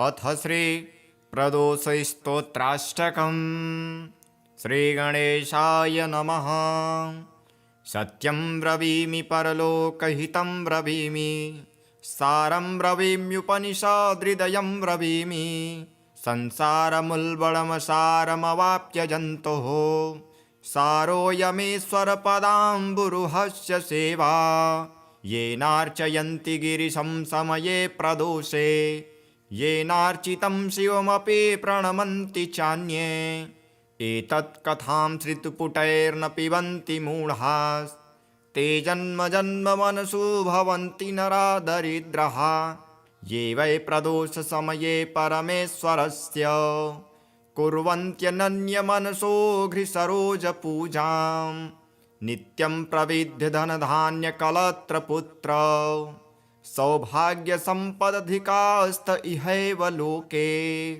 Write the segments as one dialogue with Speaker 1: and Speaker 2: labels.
Speaker 1: अथ श्री प्रदोषस्तोत्राष्टकम्। श्रीगणेशाय नमः। सत्यं ब्रवीमि परलोकहितं ब्रवीमि, सारं ब्रवीम्युपनिषदृदयं ब्रवीमि। संसारमुल्बणमसारमवाप्य जन्तोः, सारोऽयमेश्वरपदाम्बुरुहस्य सेवा। येनार्चयन्ति गिरिशं समये प्रदोषे, येनार्चितं शिवमपि प्रणमन्ति चान्ये। एतत् कथां श्रुतिपुटैर्न पिबन्ति मूढास्ते जन्म जन्म मनसो भवन्ति नरा दरिद्राः। ये वै प्रदोषसमये परमेश्वरस्य कुर्वन्त्यनन्यमनसो घ्रिसरोजपूजां। नित्यं प्रविद्य धनधान्यकलत्रपुत्र, सौभाग्यसम्पदधिकास्त इहैव लोके।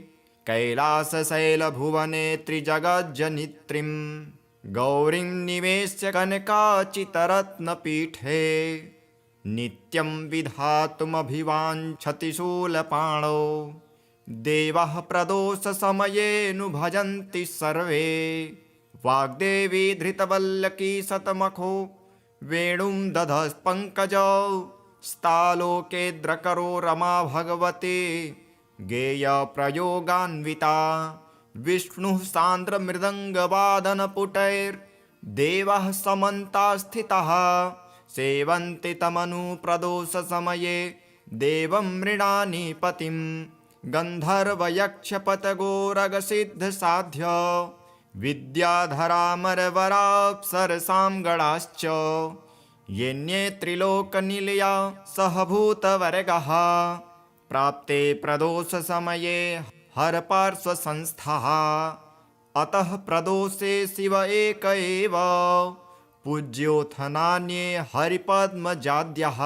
Speaker 1: कैलासशैलभुवने त्रिजगज्जनित्रीं, गौरीं निवेश्य कनकाचितरत्नपीठे। नित्यं विधातुमभिवाञ्छति शूलपाणौ, देवः प्रदोषसमयेऽनु भजन्ति सर्वे। वाग्देवी धृतवल्लकी शतमखो, वेणुं दधस्पङ्कजौ, स्तालोकेद्रकरो रमा भगवती गेयप्रयोगान्विता। विष्णुः सान्द्रमृदङ्गवादनपुटैर्देवः समन्तास्थितः, सेवन्ति तमनु प्रदोषसमये देवं मृडानीपतिं। गन्धर्वयक्षपतगोरगसिद्धसाध्य, विद्याधरामरवराप्सरसां गणाश्च। येऽन्ये त्रिलोकनिलया सहभूतवर्गः, प्राप्ते प्रदोषसमये हरपार्श्वसंस्थः। अतः प्रदोषे शिव एक एव, पूज्योऽथ नान्ये हरिपद्मजाद्यः।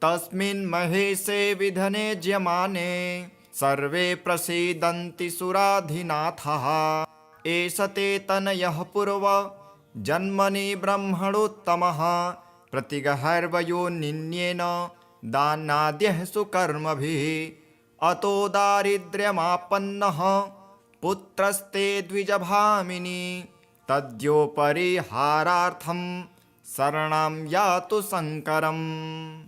Speaker 1: तस्मिन् महेशे विधने ज्यमाने, सर्वे प्रसीदन्ति सुराधिनाथः। एष ते तनयः पूर्व जन्मनि ब्रह्मणोत्तमः, प्रतिगहर्वयोनिन्येन दानाद्यः सुकर्मभिः। अतो दारिद्र्यमापन्नः पुत्रस्ते द्विजभामिनी, तद्योपरिहारार्थं शरणं यातु शङ्करम्।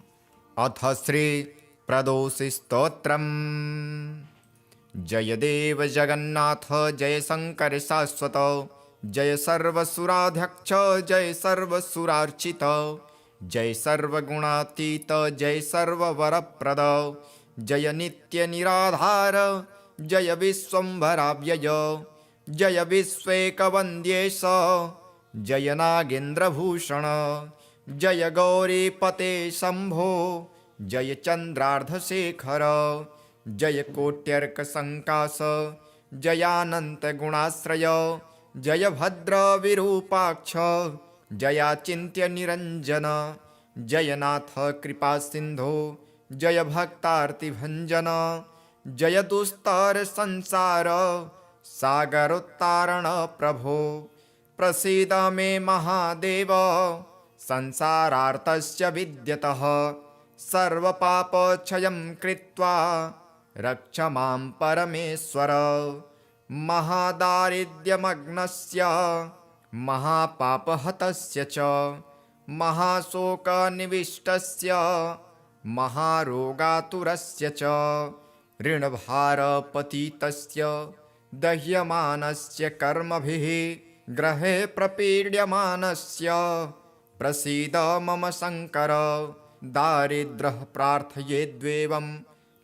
Speaker 1: अथ श्री प्रदोषस्तोत्रम्। जय देव जगन्नाथ जय शङ्कर शाश्वत, जय सर्वसुराध्यक्ष जय सर्वसुरार्चित। जय सर्वगुणातीत जय सर्ववरप्रद, जय नित्यनिराधार जय विश्वम्भराव्यय। जय विश्वैकवन्द्येश जय नागेन्द्रभूषण, जय गौरीपते शम्भो जय चन्द्रार्धशेखर। जय कोट्यर्कसङ्काश जयानन्तगुणाश्रय, जय भद्रविरूपाक्ष जयाचिन्त्यनिरञ्जन। जय नाथ कृपासिन्धो जय भक्तार्तिभञ्जन, जय दुस्तरसंसार सागरोत्तारण प्रभो। प्रसीद मे महादेव संसारार्तस्य विद्यतः, सर्वपापक्षयं कृत्वा रक्ष मां परमेश्वर। महादारिद्र्यमग्नस्य महापापहतस्य च, महाशोकनिविष्टस्य महारोगातुरस्य च। ऋणभारपतितस्य दह्यमानस्य कर्मभिः, ग्रहे प्रपीड्यमानस्य प्रसीद मम शङ्कर। दारिद्रः प्रार्थयेद्वेवं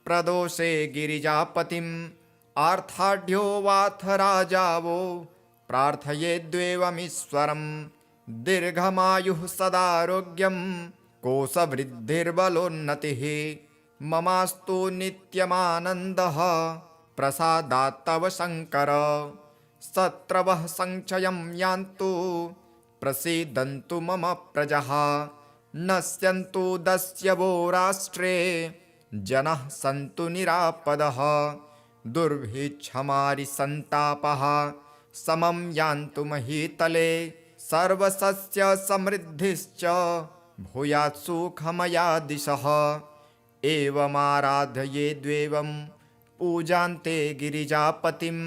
Speaker 1: प्रदोषे गिरिजापतिम्, आर्ताढ्यो वाथ राजावो प्रार्थयेद्वेवमीश्वरम्। दीर्घमायुः सदारोग्यं कोशवृद्धिर्बलोन्नतिः, ममास्तु नित्यमानन्दः प्रसादात् तव शङ्कर। शत्रवः संक्षयं यान्तु प्रसीदन्तु मम प्रजः, नश्यन्तु दस्यवो राष्ट्रे जनाः सन्तु निरापदः। दुर्भिक्षमारिसन्तापः समं यान्तु महीतले, सर्वसस्यसमृद्धिश्च भूयात् सुखमया दिशः। एवमाराधयेद्वेवं पूजान्ते गिरिजापतिं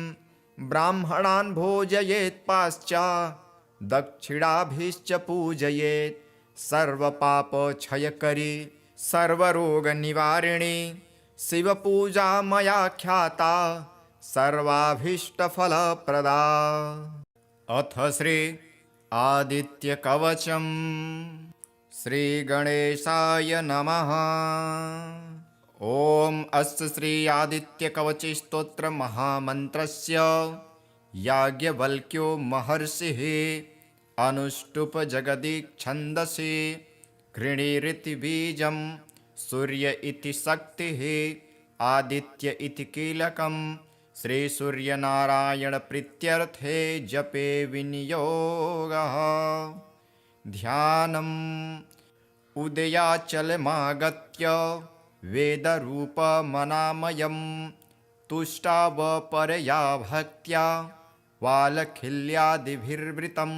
Speaker 1: ब्राह्मणान् भोजयेत् पाश्चात् दक्षिणाभिश्च पूजयेत् सर्वपापक्षयकरी सर्वरोगनिवारिणी शिवपूजा मया ख्याता सर्वाभीष्टफलप्रदा। अथ श्री आदित्यकवचम्। श्रीगणेशाय नमः। ॐ अस्य श्री आदित्यकवचस्तोत्रमहामन्त्रस्य याज्ञवल्क्यो महर्षिः अनुष्टुप् जगदीच्छन्दसि घृणीरिति बीजं सूर्य इति शक्तिः आदित्य इति कीलकं श्रीसूर्यनारायणप्रीत्यर्थे जपे विनियोगः। ध्यानम् उदयाचलमागत्य वेदरूपमनामयं तुष्टावपरया भक्त्या वालखिल्यादिभिर्वृतं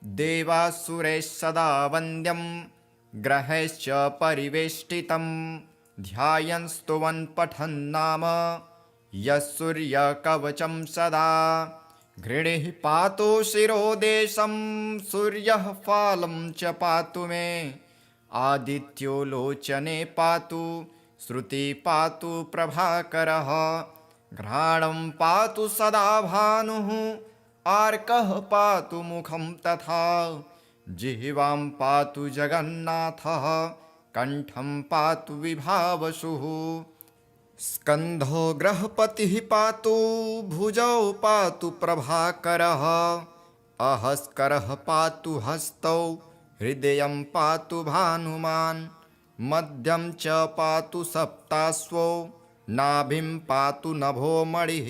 Speaker 1: देवासुरैः सदा वन्द्यं ग्रहैश्च परिवेष्टितं ध्यायन् स्तुवन् पठन् नाम यः सूर्यकवचं सदा। घृणिः पातु शिरोदेशं सूर्यः फालं च पातु मे आदित्यो लोचने पातु श्रुति पातु प्रभाकरः। घ्राणं पातु सदा भानुः आर्कः पातु मुखं तथा जिह्वां पातु जगन्नाथः कण्ठं पातु विभावसुः। स्कन्धो ग्रहपतिः पातु भुजौ पातु प्रभाकरः अहस्करः पातु हस्तौ हृदयं पातु भानुमान् मध्यं च पातु सप्ताश्वो नाभिं पातु नभो मणिः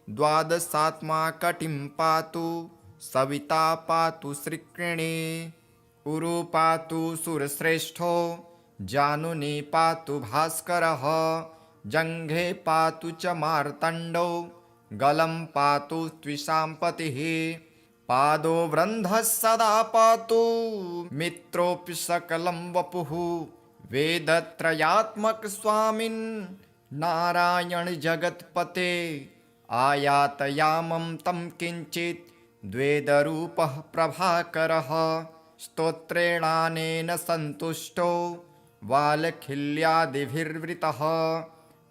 Speaker 1: द्वादशात्मा कटिं पातु सविता पातु श्रीकृणी उरु पातु सुरश्रेष्ठो जानुनी पातु भास्करः जङ्घे पातु च मार्तण्डो गलं पातु त्विषाम्पतिः पादो वृन्धः सदा पातु मित्रोऽपि सकलं वपुः वेदत्रयात्मक स्वामिन् नारायण जगत्पते आयातयामं तं किञ्चित् द्वेदरूपः प्रभाकरः स्तोत्रेणानेन सन्तुष्टो वालखिल्यादिभिर्वृतः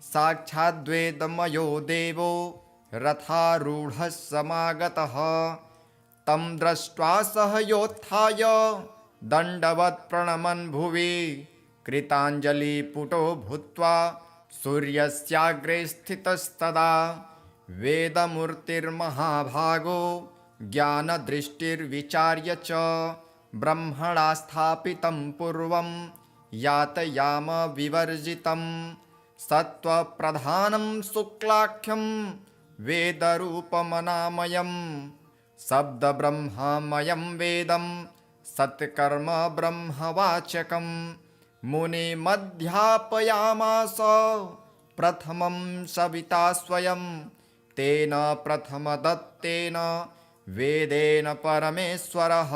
Speaker 1: साक्षाद्वेदमयो देवो रथारूढः समागतः तं दृष्ट्वा सह योत्थाय दण्डवत् प्रणमन् भुवि कृताञ्जलिपुटो भूत्वा सूर्यस्याग्रे स्थितस्तदा वेदमूर्तिर्महाभागो ज्ञानदृष्टिर्विचार्य च ब्रह्मणा स्थापितं पूर्वं यातयाम विवर्जितं सत्त्वप्रधानं शुक्लाख्यं वेदरूपमनामयं शब्दब्रह्ममयं वेदं सत्कर्म ब्रह्मवाचकं मुनिमध्यापयामास प्रथमं सविता स्वयं तेन प्रथमदत्तेन वेदेन परमेश्वरः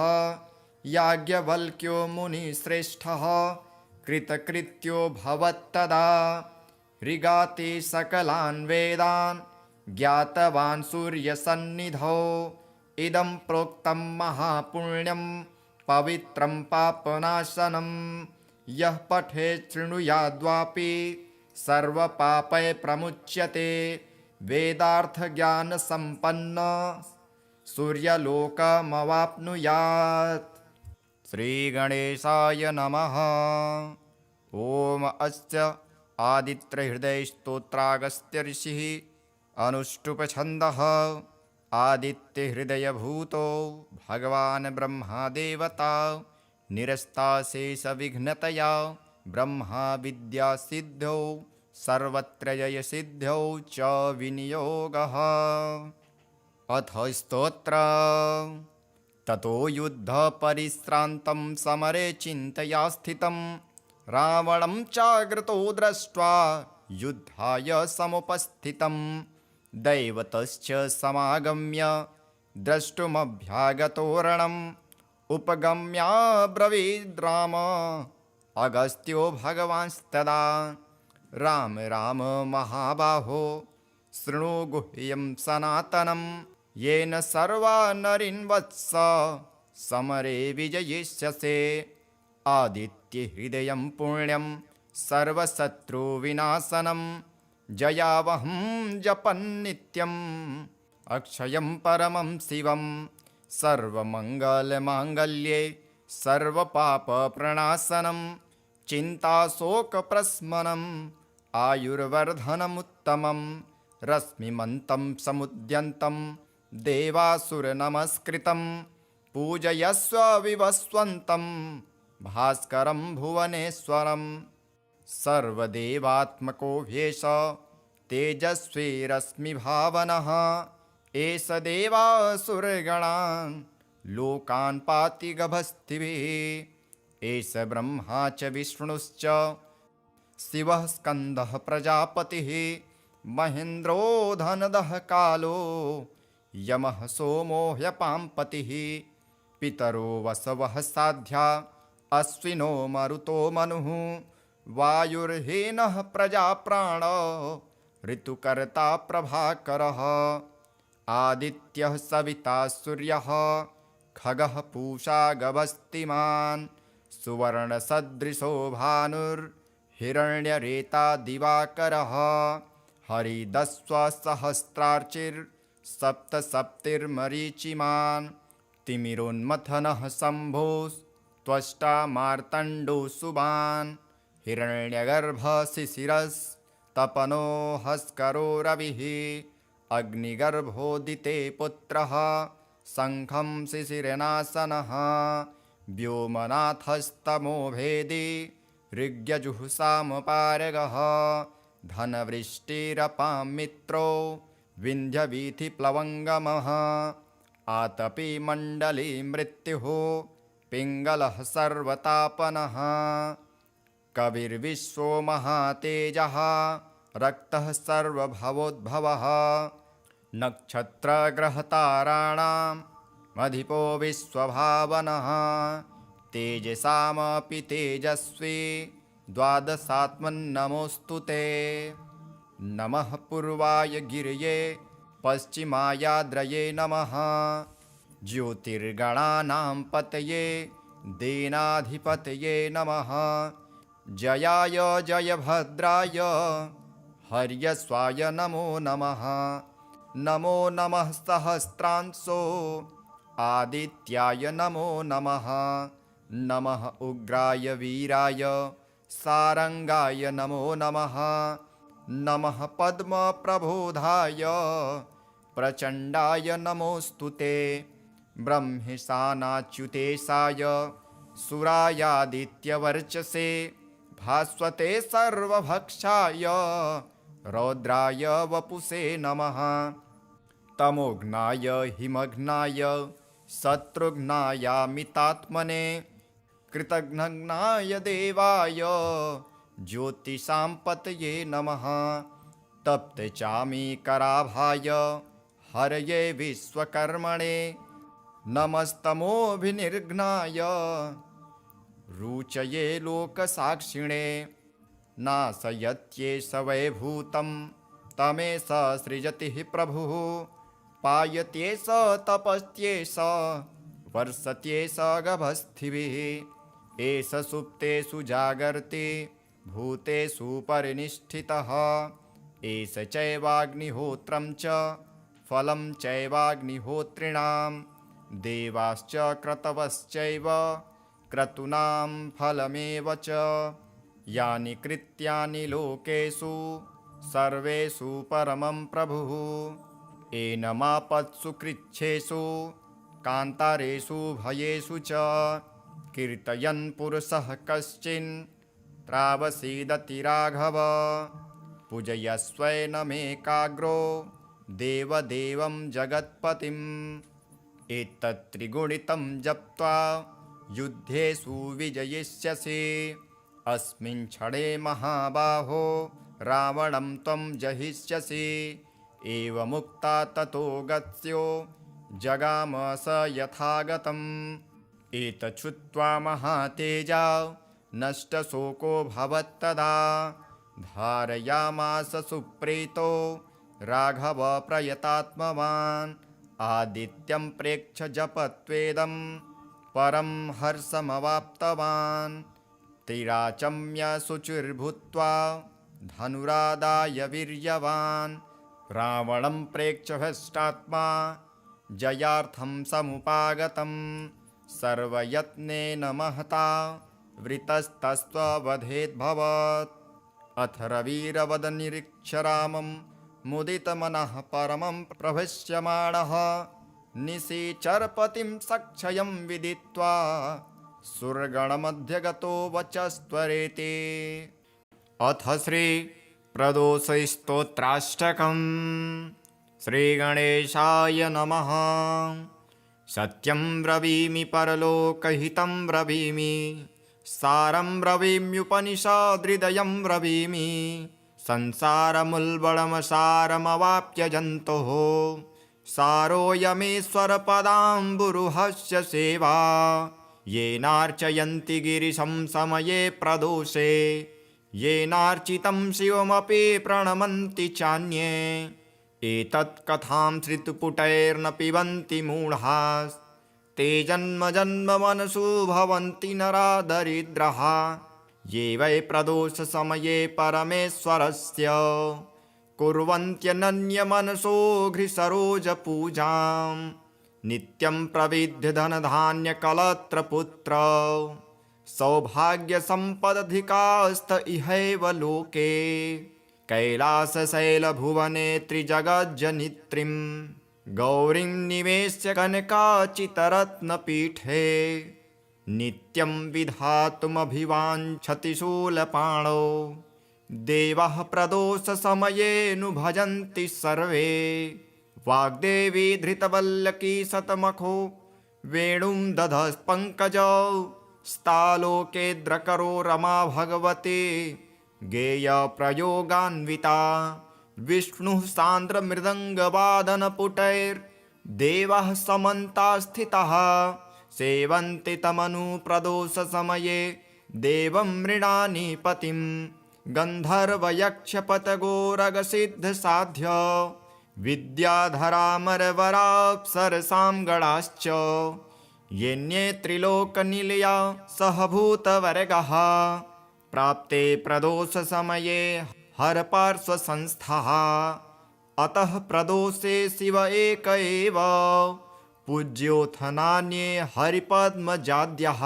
Speaker 1: याज्ञवल्क्यो मुनिश्रेष्ठः कृतकृत्यो भवत्तदा ऋगाति सकलान् वेदान् ज्ञातवान् सूर्यसन्निधौ इदं प्रोक्तं महापुण्यं पवित्रं पापनाशनं यः पठेत् शृणुयाद्वापि सर्वपापै प्रमुच्यते वेदार्थज्ञानसम्पन्न सूर्यलोकमवाप्नुयात्। श्रीगणेशाय नमः। ॐ अस्य आदित्यहृदयस्तोत्रागस्त्य ऋषिः अनुष्टुप्छन्दः आदित्यहृदयभूतो भगवान् ब्रह्मदेवता निरस्ताशेषविघ्नतया ब्रह्मा विद्यासिद्ध्यौ सर्वत्र जयसिद्ध्यौ च विनियोगः। अथ स्तोत्र। ततो युद्धपरिश्रान्तं समरे चिन्तया स्थितं रावणं चाग्रतो दृष्ट्वा युद्धाय समुपस्थितं दैवतश्च समागम्य द्रष्टुमभ्यागतो रणम् उपगम्याब्रवीद् राम अगस्त्यो भगवांस्तदा राम राम महाबाहो शृणु गुह्यं सनातनं येन सर्वा नरीन् वत्स समरे विजयिष्यसे आदित्यहृदयं पुण्यं सर्वशत्रुविनाशनं जयावहं जपन्नित्यम् अक्षयं परमं शिवं सर्वमङ्गलमाङ्गल्ये सर्वपापप्रणाशनं चिन्ताशोकप्रशमनम् आयुर्वर्धनमुत्तमं रश्मिमन्तं समुद्यन्तं देवासुरनमस्कृतं पूजयस्व विवस्वन्तं भास्करं भुवनेश्वरं सर्वदेवात्मको ह्येष तेजस्वी रश्मिभावनः एष देवासुरगणान् लोकान् पाति गभस्तिभिः एष ब्रह्मा च विष्णुश्च शिवः स्कन्दः प्रजापतिः महेन्द्रो धनदः कालो यमः सोमो ह्यपाम्पतिः पितरो वसवः साध्या अश्विनो मरुतो मनुः वायुर्हीनः प्रजाप्राण ऋतुकर्ता प्रभाकरः आदित्यः सविता सूर्यः खगः पूषा गभस्तिमान् सुवर्णसदृशो भानुर्हिरण्यरेता दिवाकरः हरिदस्वसहस्रार्चिर्सप्तसप्तिर्मरीचिमान् तिमिरोन्मथनः शम्भोस्त्वष्टा मार्तण्डो सुबान् हिरण्यगर्भशिशिरस्तपनो हस्करो रविः अग्निगर्भोदिते पुत्रः शङ्खं शिशिरनाशनः व्योमनाथस्तमो भेदी ऋग्यजुःसामपारगः धनवृष्टिरपां मित्रो विन्ध्यवीथिप्लवङ्गमः आतपी मण्डली मृत्युः पिङ्गलः सर्वतापनः कविर्विश्वो महातेजः रक्तः सर्वभवोद्भवः नक्षत्रग्रहताराणाम् अधिपो विश्वभावनः तेजसामपि तेजस्वी द्वादशात्मन्नमोऽस्तु ते नमः पूर्वाय गिरये पश्चिमायाद्रये नमः ज्योतिर्गणानां पतये दीनाधिपतये नमः जयाय जयभद्राय हर्यस्वाय नमो नमः नमो नमः सहस्रांशो आदित्याय नमो नमः नमः उग्राय वीराय सारंगाय नमो नमः नमः पद्मप्रबोधाय प्रचण्डाय नमोऽस्तु ते ब्रह्मेशानाच्युतेशाय सुरायादित्यवर्चसे भास्वते सर्वभक्षाय रौद्राय वपुषे नमः तमोघ्नाय हिमघ्नाय शत्रुघ्नायामितात्मने कृतघ्नाय देवाय ज्योतिषां पतये नमः तप्तचामीकराभाय हरये विश्वकर्मणे नमस्तमोभिनिर्घ्नाय रुचये लोकसाक्षिणे नाशयत्येष वैभूतं तमेष सृजति प्रभुः पायत्येष तपस्त्येष वर्षत्येष गभस्थिभिः एष सुप्तेषु जागर्ति भूतेषु परिनिष्ठितः एष चैवाग्निहोत्रं च फलं चैवाग्निहोत्रिणां देवाश्च क्रतवश्चैव क्रतूनां फलमेव च यानि कृत्यानि लोकेषु सर्वेषु परमं प्रभुः एनमापत्सु कृच्छ्रेषु कान्तारेषु भयेषु च कीर्तयन् पुरुषः कश्चिन् त्रावसीदति राघव पूजयस्वैनमेकाग्रो देवदेवं जगत्पतिम् एतत्त्रिगुणितं जप्त्वा युद्धेषु विजयिष्यसि अस्मिन् क्षणे महाबाहो रावणं त्वं जहिष्यसि एवमुक्ता ततो गत्स्यो जगाम स यथागतम् एतच्छ्रुत्वा महातेजा नष्टशोको भवत्तदा धारयामास सुप्रीतो राघव प्रयतात्मवान् आदित्यं प्रेक्ष्य जपत्वेदं परं हर्षमवाप्तवान् तिराचम्य शुचिर्भूत्वा धनुरादाय वीर्यवान् रावणं प्रेक्ष्य हृष्टात्मा जयार्थं समुपागतं सर्वयत्नेन महता वृतस्तस्त्ववधेद्भवत् अथ रविरवदनिरीक्ष्य रामं मुदितमनः परमं प्रभष्यमाणः निशिचरपतिं सक्षयं विदित्वा सुरगणमध्यगतो वचस्त्वरेति। अथ श्रीप्रदोषस्तोत्राष्टकम्। श्रीगणेशाय नमः। सत्यं ब्रवीमि परलोकहितं ब्रवीमि सारं ब्रवीम्युपनिषदृदयं ब्रवीमि संसारमुल्बणमसारमवाप्य जन्तोः सारोऽयमेश्वरपदाम्बुरुहस्य सेवा येनार्चयन्ति गिरिशं समये प्रदोषे येनार्चितं शिवमपि प्रणमन्ति चान्ये एतत् कथां श्रुतिपुटैर्न पिबन्ति मूढाः ते जन्म जन्म मनसु भवन्ति नरा दरिद्राः ये वै प्रदोषसमये परमेश्वरस्य कुर्वन्त्यनन्यमनसो घ्रिसरोजपूजां नित्यं प्रविद्य धनधान्यकलत्रपुत्र सौभाग्यसम्पदधिकास्त इहैव लोके कैलासशैलभुवने त्रिजगज्जनित्रीं गौरीं निवेश्य कनकाचितरत्नपीठे नित्यं विधातुमभिवाञ्छति शूलपाणौ देवः प्रदोषसमयेऽनु भजन्ति सर्वे वाग्देवी धृतवल्लकी शतमखो वेणुं दधस्पङ्कजौ स्तालोकेद्रकरो रमा भगवती गेयप्रयोगान्विता विष्णुः सान्द्रमृदङ्गवादनपुटैर्देवः समन्तास्थितः सेवन्ति तमनुप्रदोषसमये देवं मृडानी पतिं गन्धर्वयक्षपतगोरगसिद्धसाध्य विद्याधरामरवराप्सरसां गणाश्च येन्ये त्रिलोकनिलया सहभूतवर्गः प्राप्ते प्रदोषसमये हरपार्श्वसंस्थः अतः प्रदोषे शिव एक एव पूज्योऽथ नान्ये हरिपद्मजाद्यः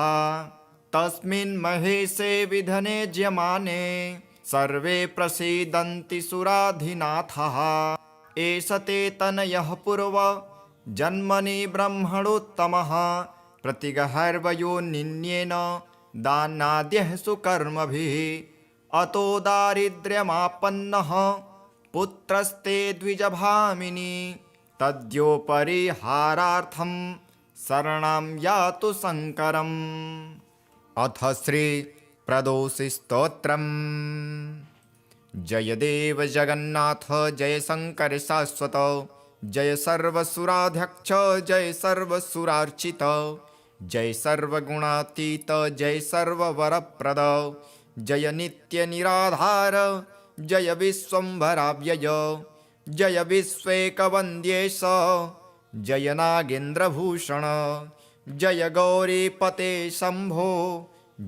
Speaker 1: तस्मिन् महेशे विधने ज्यमाने सर्वे प्रसीदन्ति सुराधिनाथः एष ते तनयः पूर्व जन्मनि ब्रह्मणोत्तमः प्रतिगहर्वयोनिन्येन दानाद्यः सुकर्मभिः अतो दारिद्र्यमापन्नः पुत्रस्ते द्विजभामिनी तद्योपरिहारार्थं शरणं यातु शङ्करम्। अथ श्रीप्रदोषस्तोत्रम्। जय देव जगन्नाथ जय शङ्कर शाश्वत जय सर्वसुराध्यक्ष जय सर्वसुरार्चित जय सर्वगुणातीत जय सर्ववरप्रद जय नित्यनिराधार जय विश्वम्भराव्यय जय विश्वेकवन्द्येश जय नागेन्द्रभूषण जय गौरीपते शम्भो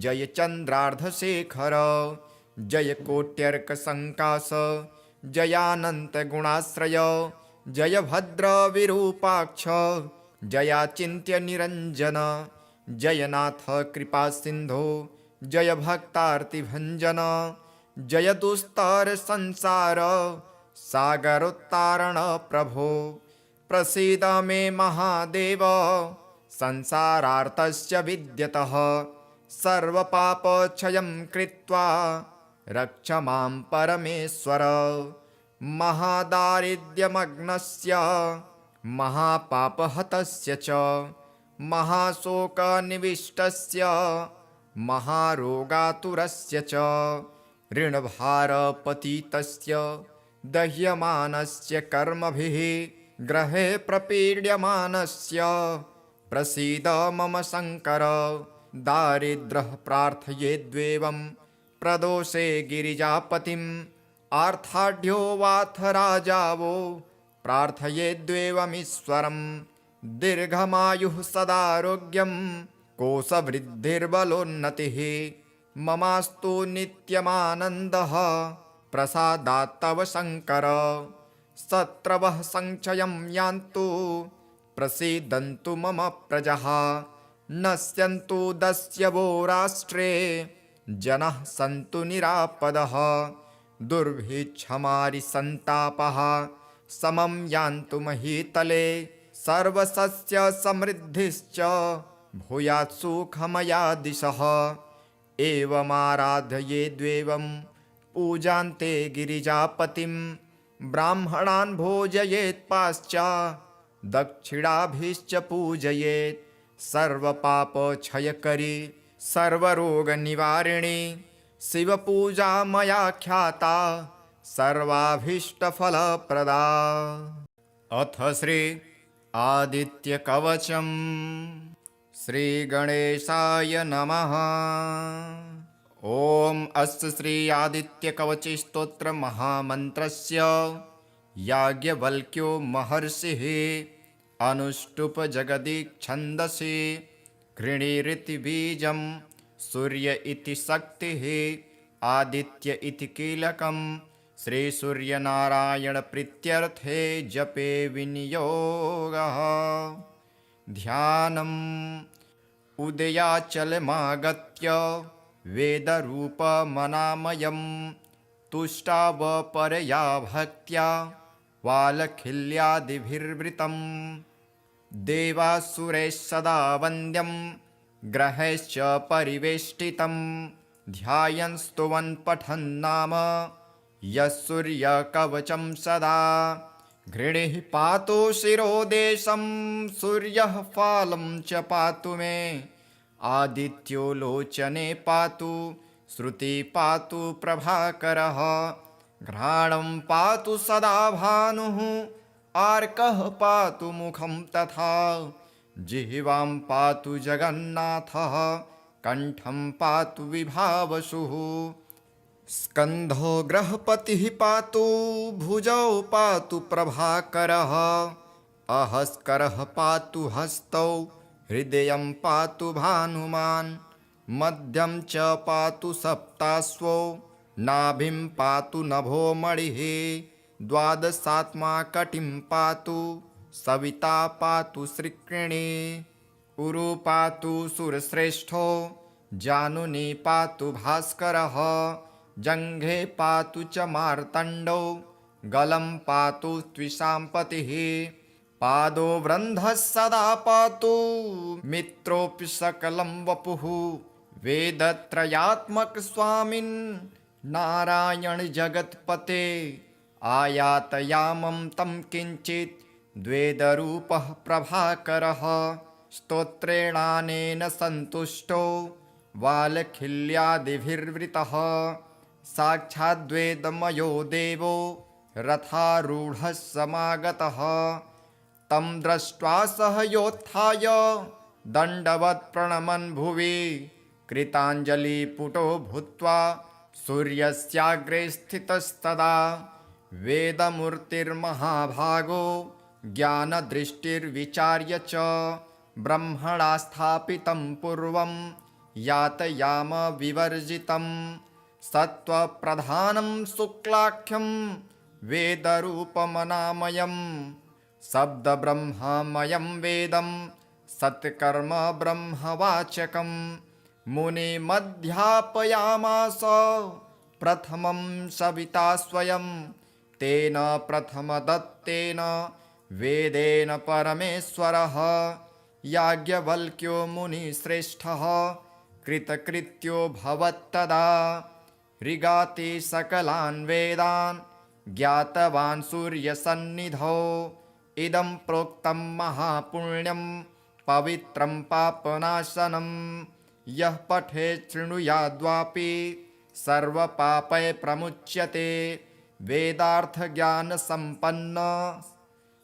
Speaker 1: जय चन्द्रार्धशेखर जय कोट्यर्कसङ्काश जयानन्तगुणाश्रय जय भद्रविरूपाक्ष जयाचिन्त्यनिरञ्जन जयनाथ कृपासिन्धो जय भक्तार्तिभञ्जन जय दुस्तरसंसार सागरोत्तारण प्रभो प्रसीद मे महादेव संसारार्तस्य विद्यतः सर्वपापक्षयं कृत्वा रक्ष मां परमेश्वर महादारिद्र्यमग्नस्य महापापहतस्य च महाशोकनिविष्टस्य महारोगातुरस्य च ऋणभारपतितस्य दह्यमानस्य कर्मभिः ग्रहे प्रपीड्यमानस्य प्रसीद मम शङ्कर दारिद्र्यः प्रार्थयेद्वेवं प्रदोषे गिरिजापतिम् आर्थाढ्यो वाथ राजावो प्रार्थयेद्वेवमीश्वरम् दीर्घमायुः सदारोग्यं कोशवृद्धिर्बलोन्नतिः ममास्तु नित्यमानन्दः प्रसादात् तव शङ्कर शत्रवः संक्षयं यान्तु प्रसीदन्तु मम प्रजः नश्यन्तु दस्यवो राष्ट्रे जनाः सन्तु निरापदः दुर्भिक्षमारिसन्तापः समं यान्तु महीतले सर्वसस्य समृद्धिश्च भूयात् सुखमया दिशः एवमाराधयेद्वेवं पूजान्ते गिरिजापतिं ब्राह्मणान् भोजयेत् पाश्चात् दक्षिणाभिश्च पूजयेत् सर्वपापक्षयकरी सर्वरोगनिवारिणी शिवपूजा मया ख्याता सर्वाभीष्टफलप्रदा। अथ श्री आदित्यकवचम्। श्रीगणेशाय नमः। ॐ अस्य श्री आदित्यकवचस्तोत्रमहामन्त्रस्य याज्ञवल्क्यो महर्षिः अनुष्टुप जगदीच्छन्दसि घृणीरिति बीजं सूर्य इति शक्तिः आदित्य इति कीलकं श्रीसूर्यनारायणप्रीत्यर्थे जपे विनियोगः। ध्यानम् उदयाचलमागत्य वेदरूपमनामयं तुष्टावपरया भक्त्या वालखिल्यादिभिर्वृतं देवासुरैः सदा वन्द्यं ग्रहैश्च परिवेष्टितं ध्यायन् स्तुवन् पठन् नाम यः सूर्यकवचं सदा घृणिः पातु शिरोदेशं सूर्यः फालं च पातु मे आदित्यो लोचने पातु श्रुति पातु प्रभाकरः घ्राणं पातु सदा भानुः आर्कः पातु मुखं तथा जिह्वां पातु जगन्नाथः कण्ठं पातु विभावसुः स्कन्धो ग्रहपतिः पातु भुजौ पातु प्रभाकरः अहस्करः पातु हस्तौ हृदयं पातु भानुमान् मध्यं च पातु सप्ताश्वो नाभिं पातु नभो मणिः द्वादशात्मा कटिं पातु सविता पातु श्रिक्रिणी उरु पातु सुरश्रेष्ठो जानुनी पातु भास्करः जङ्घे पातु च मार्तण्डो गलं पातु त्विषाम्पतिः पादो वृन्धः सदा पातु मित्रोऽपि सकलं वपुः वेदत्रयात्मक स्वामिन् नारायण जगत्पते आयातयामं तं किञ्चित् द्वेदरूपः प्रभाकरः स्तोत्रेणानेन सन्तुष्टो वालखिल्यादिभिर्वृतः साक्षाद्वेदमयो देवो रथारूढः समागतः तं दृष्ट्वा सह योत्थाय दण्डवत् प्रणमन् भुवि कृताञ्जलिपुटो भूत्वा सूर्यस्याग्रे स्थितस्तदा वेदमूर्तिर्महाभागो ज्ञानदृष्टिर्विचार्य च ब्रह्मणा स्थापितं पूर्वं यातयाम विवर्जितं सत्त्वप्रधानं शुक्लाख्यं वेदरूपमनामयं शब्दब्रह्ममयं वेदं सत्कर्म ब्रह्मवाचकं मुनिमध्यापयामास प्रथमं सविता स्वयं तेन प्रथमदत्तेन वेदेन परमेश्वरः याज्ञवल्क्यो मुनिश्रेष्ठः कृतकृत्यो भवत्तदा ऋगाति सकलान् वेदान् ज्ञातवान् सूर्यसन्निधौ इदं प्रोक्तं महापुण्यं पवित्रं पापनाशनं यः पठेत् शृणुयाद्वापि सर्वपापै प्रमुच्यते वेदार्थज्ञानसम्पन्न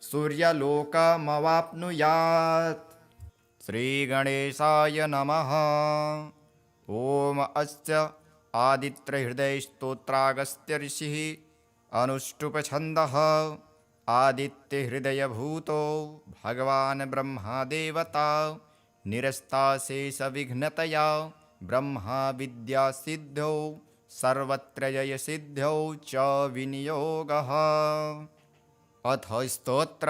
Speaker 1: सूर्यलोकमवाप्नुयात्। श्रीगणेशाय नमः। ॐ अस्य आदित्यहृदयस्तोत्रागस्त्य ऋषिः अनुष्टुप्छन्दः आदित्यहृदयभूतो भगवान् ब्रह्मा देवता निरस्ताशेषविघ्नतया ब्रह्मा विद्यासिद्ध्यौ सर्वत्र जयसिद्ध्यौ च विनियोगः। अथ स्तोत्र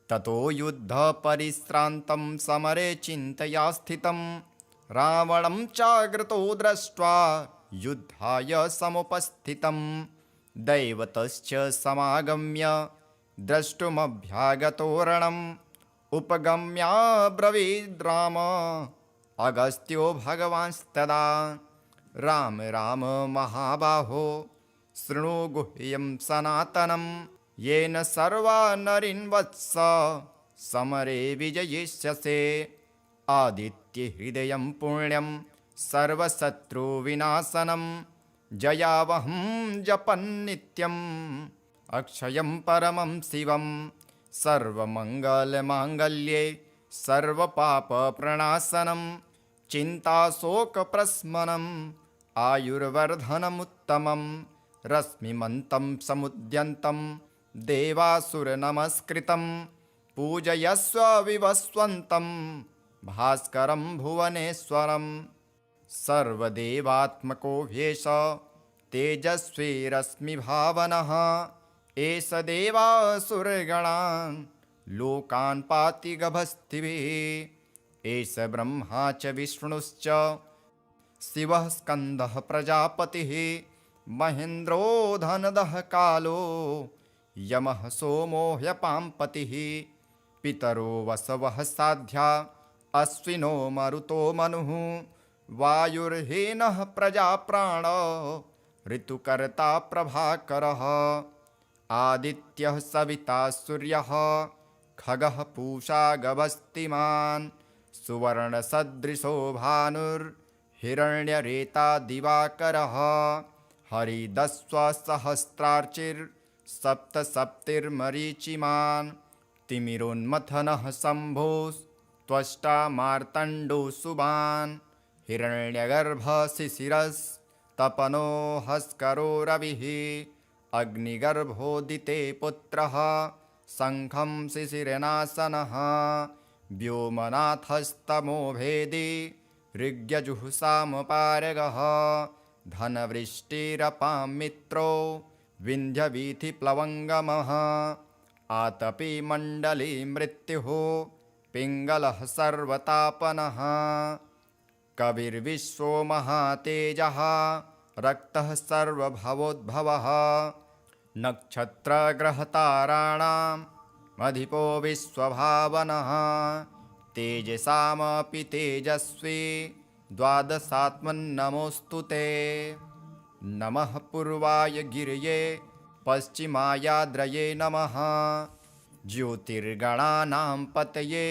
Speaker 1: ततो युद्धपरिश्रान्तं समरे चिन्तया स्थितं रावणं चाग्रतो दृष्ट्वा युद्धाय समुपस्थितं दैवतश्च समागम्य द्रष्टुमभ्यागतो रणम् उपगम्याब्रवीद् राम अगस्त्यो भगवांस्तदा राम राम महाबाहो शृणु गुह्यं सनातनं येन सर्वा नरीन् वत्स समरे विजयिष्यसे आदित्यहृदयं पुण्यं सर्वशत्रुविनाशनं जयावहं जपन्नित्यम् अक्षयं परमं शिवं सर्वमङ्गलमाङ्गल्ये सर्वपापप्रणाशनं चिन्ताशोकप्रशमनम् आयुर्वर्धनमुत्तमं रश्मिमन्तं समुद्यन्तं देवासुरनमस्कृतं पूजयस्व विवस्वन्तं भास्करं भुवनेश्वरं सर्वदेवात्मको ह्येष तेजस्वी रश्मिभावनः एष देवासुरगणान् लोकान् पाति गभस्तिभिः एष ब्रह्मा च विष्णुश्च शिवः स्कन्दः प्रजापतिः महेन्द्रो धनदः कालो यमः सोमो ह्यपाम्पतिः पितरो वसवः साध्या अश्विनो मरुतो मनुः वायुर्हीनः प्रजाप्राण ऋतुकर्ता प्रभाकरः आदित्यः सविता सूर्यः खगः पूषा गभस्तिमान् सुवर्णसदृशो भानुर्हिरण्यरेता दिवाकरः हरिदस्वसहस्रार्चिर्सप्तसप्तिर्मरीचिमान् तिमिरोन्मथनः शम्भोस्त्वष्टा मार्तण्डो सुबान् हिरण्यगर्भशिशिरस्तपनो हस्करो रविः अग्निगर्भोदिते पुत्रः शङ्खं शिशिरनाशनः व्योमनाथस्तमो भेदी ऋग्यजुःसामपारगः धनवृष्टिरपां मित्रो विन्ध्यवीथिप्लवङ्गमः आतपी मण्डली मृत्युः पिङ्गलः सर्वतापनः कविर्विश्वो महातेजः रक्तः सर्वभवोद्भवः नक्षत्रग्रहताराणाम् अधिपो विश्वभावनः तेजसामपि तेजस्वी द्वादशात्मन्नमोऽस्तु ते नमः पूर्वाय गिरये पश्चिमायाद्रये नमः ज्योतिर्गणानां पतये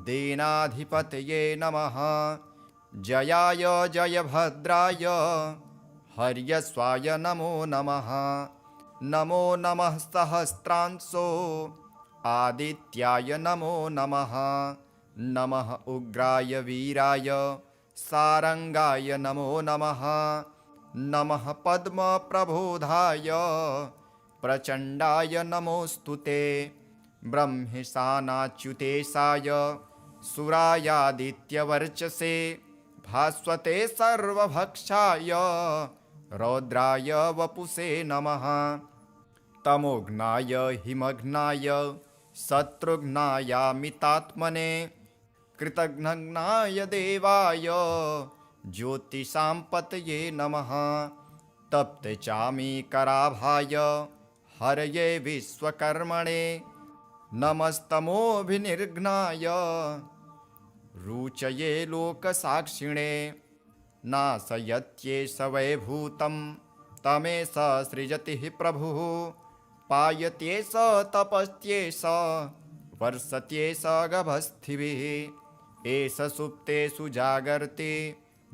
Speaker 1: दीनाधिपतये नमः जयाय जयभद्राय हर्यस्वाय नमो नमः नमो नमः सहस्रांशो आदित्याय नमो नमः नमः उग्राय वीराय सारंगाय नमो नमः नमः पद्मप्रबोधाय प्रचण्डाय नमोऽस्तु ते ब्रह्मेशानाच्युतेशाय सुरायादित्यवर्चसे भास्वते सर्वभक्षाय रौद्राय वपुषे नमः तमोघ्नाय हिमघ्नाय शत्रुघ्नायामितात्मने कृतघ्नाय देवाय ज्योतिषां पतये नमः तप्तचामीकराभाय हरये विश्वकर्मणे नमस्तमोभिनिर्घ्नाय रुचये लोकसाक्षिणे नाशयत्येष वैभूतं तमेष सृजति प्रभुः पायत्येष तपस्त्येष वर्षत्येष गभस्थिभिः एष सुप्तेषु जागर्ति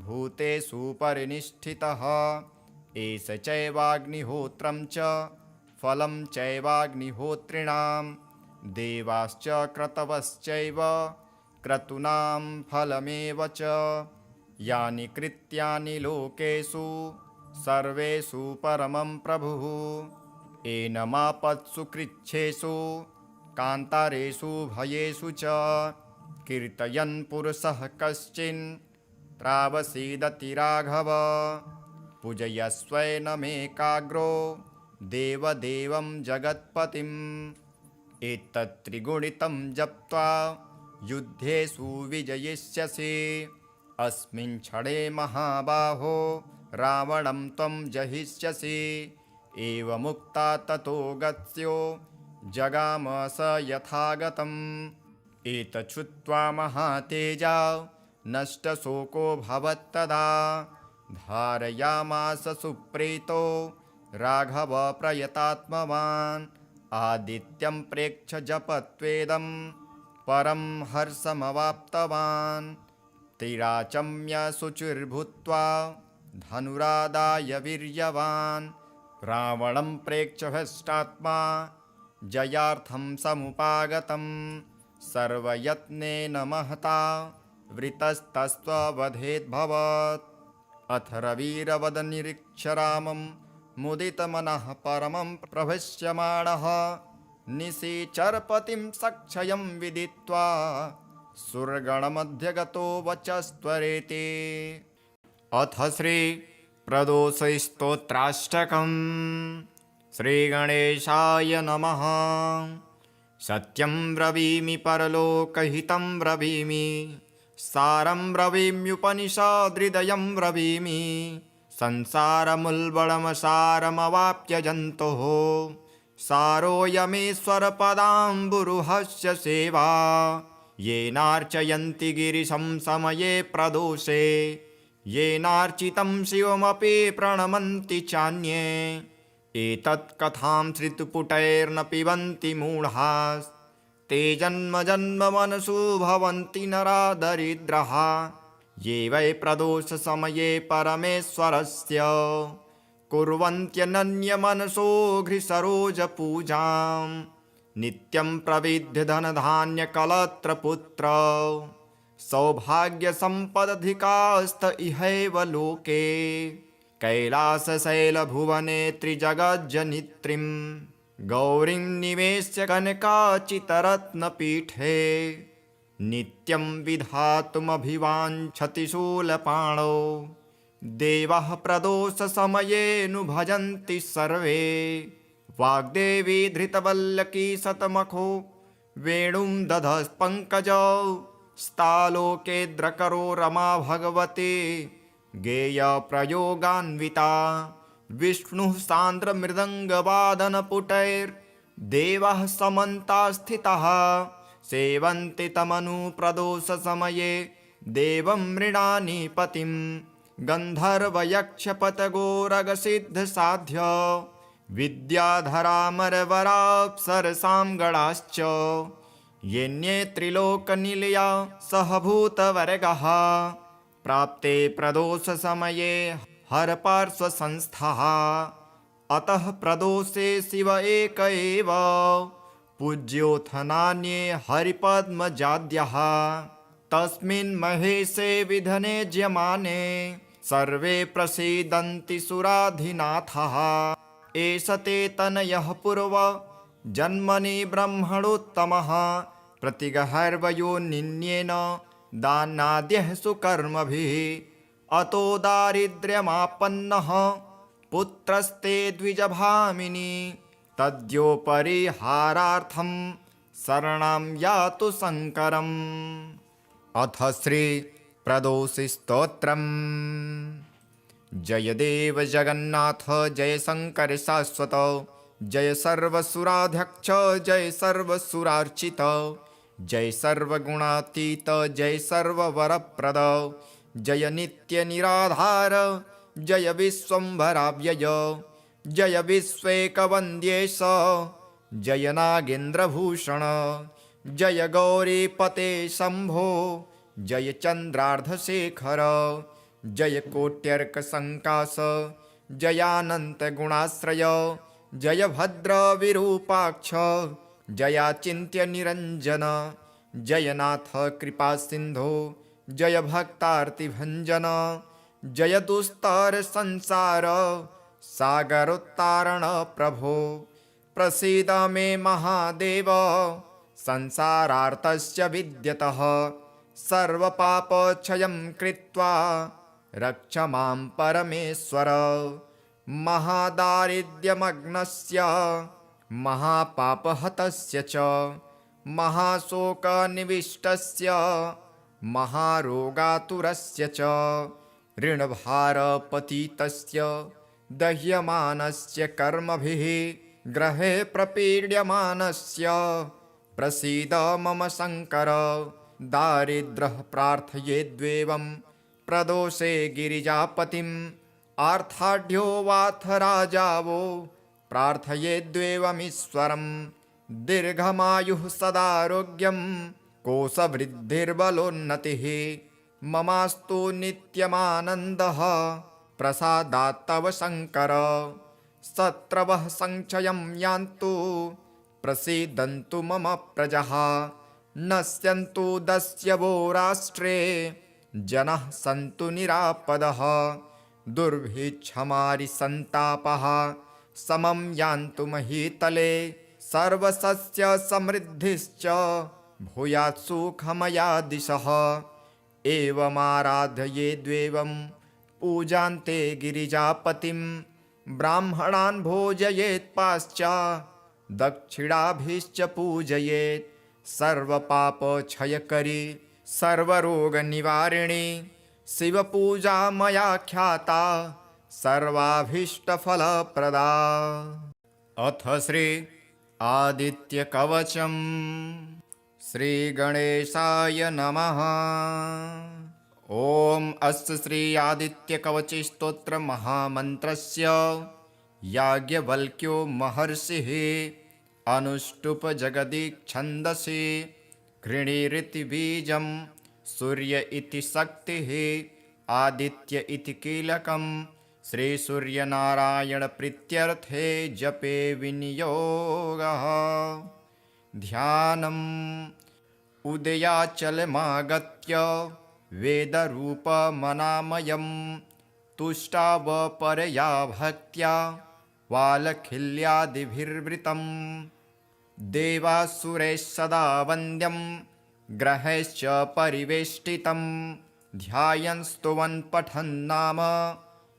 Speaker 1: भूतेषु परिनिष्ठितः एष चैवाग्निहोत्रं च फलं चैवाग्निहोत्रिणां देवाश्च क्रतवश्चैव क्रतूनां फलमेव च यानि कृत्यानि लोकेषु सर्वेषु परमं प्रभुः एनमापत्सु कृच्छ्रेषु कान्तारेषु भयेषु च कीर्तयन् पुरुषः कश्चिन् त्रावसीदति राघव पूजयस्वैनमेकाग्रो देवदेवं जगत्पतिम् एतत्त्रिगुणितं जप्त्वा युद्धेषु विजयिष्यसि अस्मिन् क्षणे महाबाहो रावणं त्वं जहिष्यसि एवमुक्ता ततो गत्स्यो जगाम स यथागतम् एतच्छ्रुत्वा महातेजा नष्टशोको भवत्तदा धारयामास सुप्रीतो राघव प्रयतात्मवान् आदित्यं प्रेक्ष्य जपत्वेदं परं हर्षमवाप्तवान् त्रिराचम्य शुचिर्भूत्वा धनुरादाय वीर्यवान् रावणं प्रेक्ष्य हष्टात्मा जयार्थं समुपागतं सर्वयत्नेन महता वृतस्तस्त्ववधेद्भवत् अथ रविरवदनिरीक्ष्य रामं मुदितमनः परमं प्रभष्यमाणः निशिचरपतिं सक्षयं विदित्वा सुरगणमध्यगतो वचस्त्वरेति। अथ श्रीप्रदोषस्तोत्राष्टकम्। श्रीगणेशाय नमः। सत्यं ब्रवीमि परलोकहितं ब्रवीमि सारं ब्रवीम्युपनिषदृदयं ब्रवीमि संसारमुल्बणमसारमवाप्य जन्तोः सारोऽयमेश्वरपदाम्बुरुहस्य सेवा येनार्चयन्ति गिरिशं समये प्रदोषे येनार्चितं शिवमपि प्रणमन्ति चान्ये एतत्कथां श्रुतिपुटैर्न पिबन्ति मूढास्ते जन्म जन्म मनसु भवन्ति नरा दरिद्राः ये वै प्रदोषसमये परमेश्वरस्य कुर्वन्त्यनन्यमनसो घ्रिसरोजपूजां नित्यं प्रविद्य धनधान्यकलत्रपुत्र सौभाग्यसम्पदधिकास्त इहैव लोके कैलासशैलभुवने त्रिजगज्जनित्रीं गौरीं निवेश्य कनकाचितरत्नपीठे नित्यं विधातुमभिवाञ्छति शूलपाणौ देवः प्रदोषसमयेऽनु भजन्ति सर्वे वाग्देवी धृतवल्लकी शतमखो वेणुं दधस्पङ्कजौ स्तालोकेद्रकरो रमा भगवती गेयप्रयोगान्विता विष्णुः सान्द्रमृदङ्गवादनपुटैर्देवः समन्ता स्थितः सेवन्ति तमनुप्रदोषसमये देवं मृडानि पतिं गन्धर्वयक्षपतगोरगसिद्धसाध्य विद्याधरामरवराप्सरसां गणाश्च येन्ये त्रिलोकनिलया सहभूतवर्गः प्राप्ते प्रदोषसमये हरपार्श्वसंस्थः अतः प्रदोषे शिव एक एव पूज्योऽथ नान्ये हरिपद्मजाद्यः तस्मिन् महेशे विधने ज्यमाने सर्वे प्रसीदन्ति सुराधिनाथः एष ते तनयः पूर्व जन्मनि ब्रह्मणोत्तमः प्रतिगहर्वयोनिन्येन दानाद्यः सुकर्मभिः अतो दारिद्र्यमापन्नः पुत्रस्ते द्विजभामिनी तद्योपरिहारार्थं शरणं यातु शङ्करम्। अथ श्रीप्रदोषस्तोत्रम्। जय देव जगन्नाथ जय शङ्कर शाश्वत जय सर्वसुराध्यक्ष जय सर्वसुरार्चित जय सर्वगुणातीत जय सर्ववरप्रद जय नित्यनिराधार जय विश्वम्भराव्यय जय विश्वेकवन्द्येश जय नागेन्द्रभूषण जय गौरीपते शम्भो जय चन्द्रार्धशेखर जय कोट्यर्कसङ्कास जयानन्तगुणाश्रय जय भद्रविरूपाक्ष जयाचिन्त्यनिरञ्जन जयनाथ कृपासिन्धो जय भक्तार्तिभञ्जन जय दुस्तर संसार सागरोत्तारण प्रभो प्रसीद मे महादेव संसारार्तस्य विद्यतः सर्वपापक्षयं कृत्वा रक्ष मां परमेश्वर महादारिद्र्यमग्नस्य महापापहतस्य च महाशोकनिविष्टस्य महारोगातुरस्य च ऋणभारपतितस्य दह्यमानस्य कर्मभिः ग्रहे प्रपीड्यमानस्य प्रसीद मम शङ्कर दारिद्र्यः प्रार्थयेद्वेवं प्रदोषे गिरिजापतिम् आर्ताढ्यो वाथ राजावो प्रार्थयेद्वेवमीश्वरं दीर्घमायुः सदारोग्यं कोशवृद्धिर्बलोन्नतिः ममास्तु नित्यमानन्दः प्रसादात् तव शङ्कर शत्रवः संक्षयं यान्तु प्रसीदन्तु मम प्रजः नश्यन्तु दस्यवो राष्ट्रे जनः सन्तु निरापदः दुर्भिक्षमारिसन्तापः समं यान्तु महीतले सर्वसस्य समृद्धिश्च भूयात् सुखमया दिशः एवमाराधयेद्वेवं पूजान्ते गिरिजापतिं ब्राह्मणान् भोजयेत् पाश्च दक्षिणाभिश्च पूजयेत् सर्वपापक्षयकरी सर्वरोगनिवारिणी शिवपूजा मया ख्याता सर्वाभीष्टफलप्रदा। अथ श्री आदित्यकवचम्। श्रीगणेशाय नमः। ॐ अस्य श्री आदित्यकवचस्तोत्रमहामन्त्रस्य याज्ञवल्क्यो महर्षिः अनुष्टुप् जगदीच्छन्दसि घृणीरिति बीजं सूर्य इति शक्तिः आदित्य इति कीलकं श्रीसूर्यनारायणप्रीत्यर्थे जपे विनियोगः। ध्यानम् उदयाचलमागत्य वेदरूपमनामयं तुष्टावपरया भक्त्या वालखिल्यादिभिर्वृतं देवासुरैः सदा वन्द्यं ग्रहैश्च परिवेष्टितं ध्यायन् स्तुवन् पठन् नाम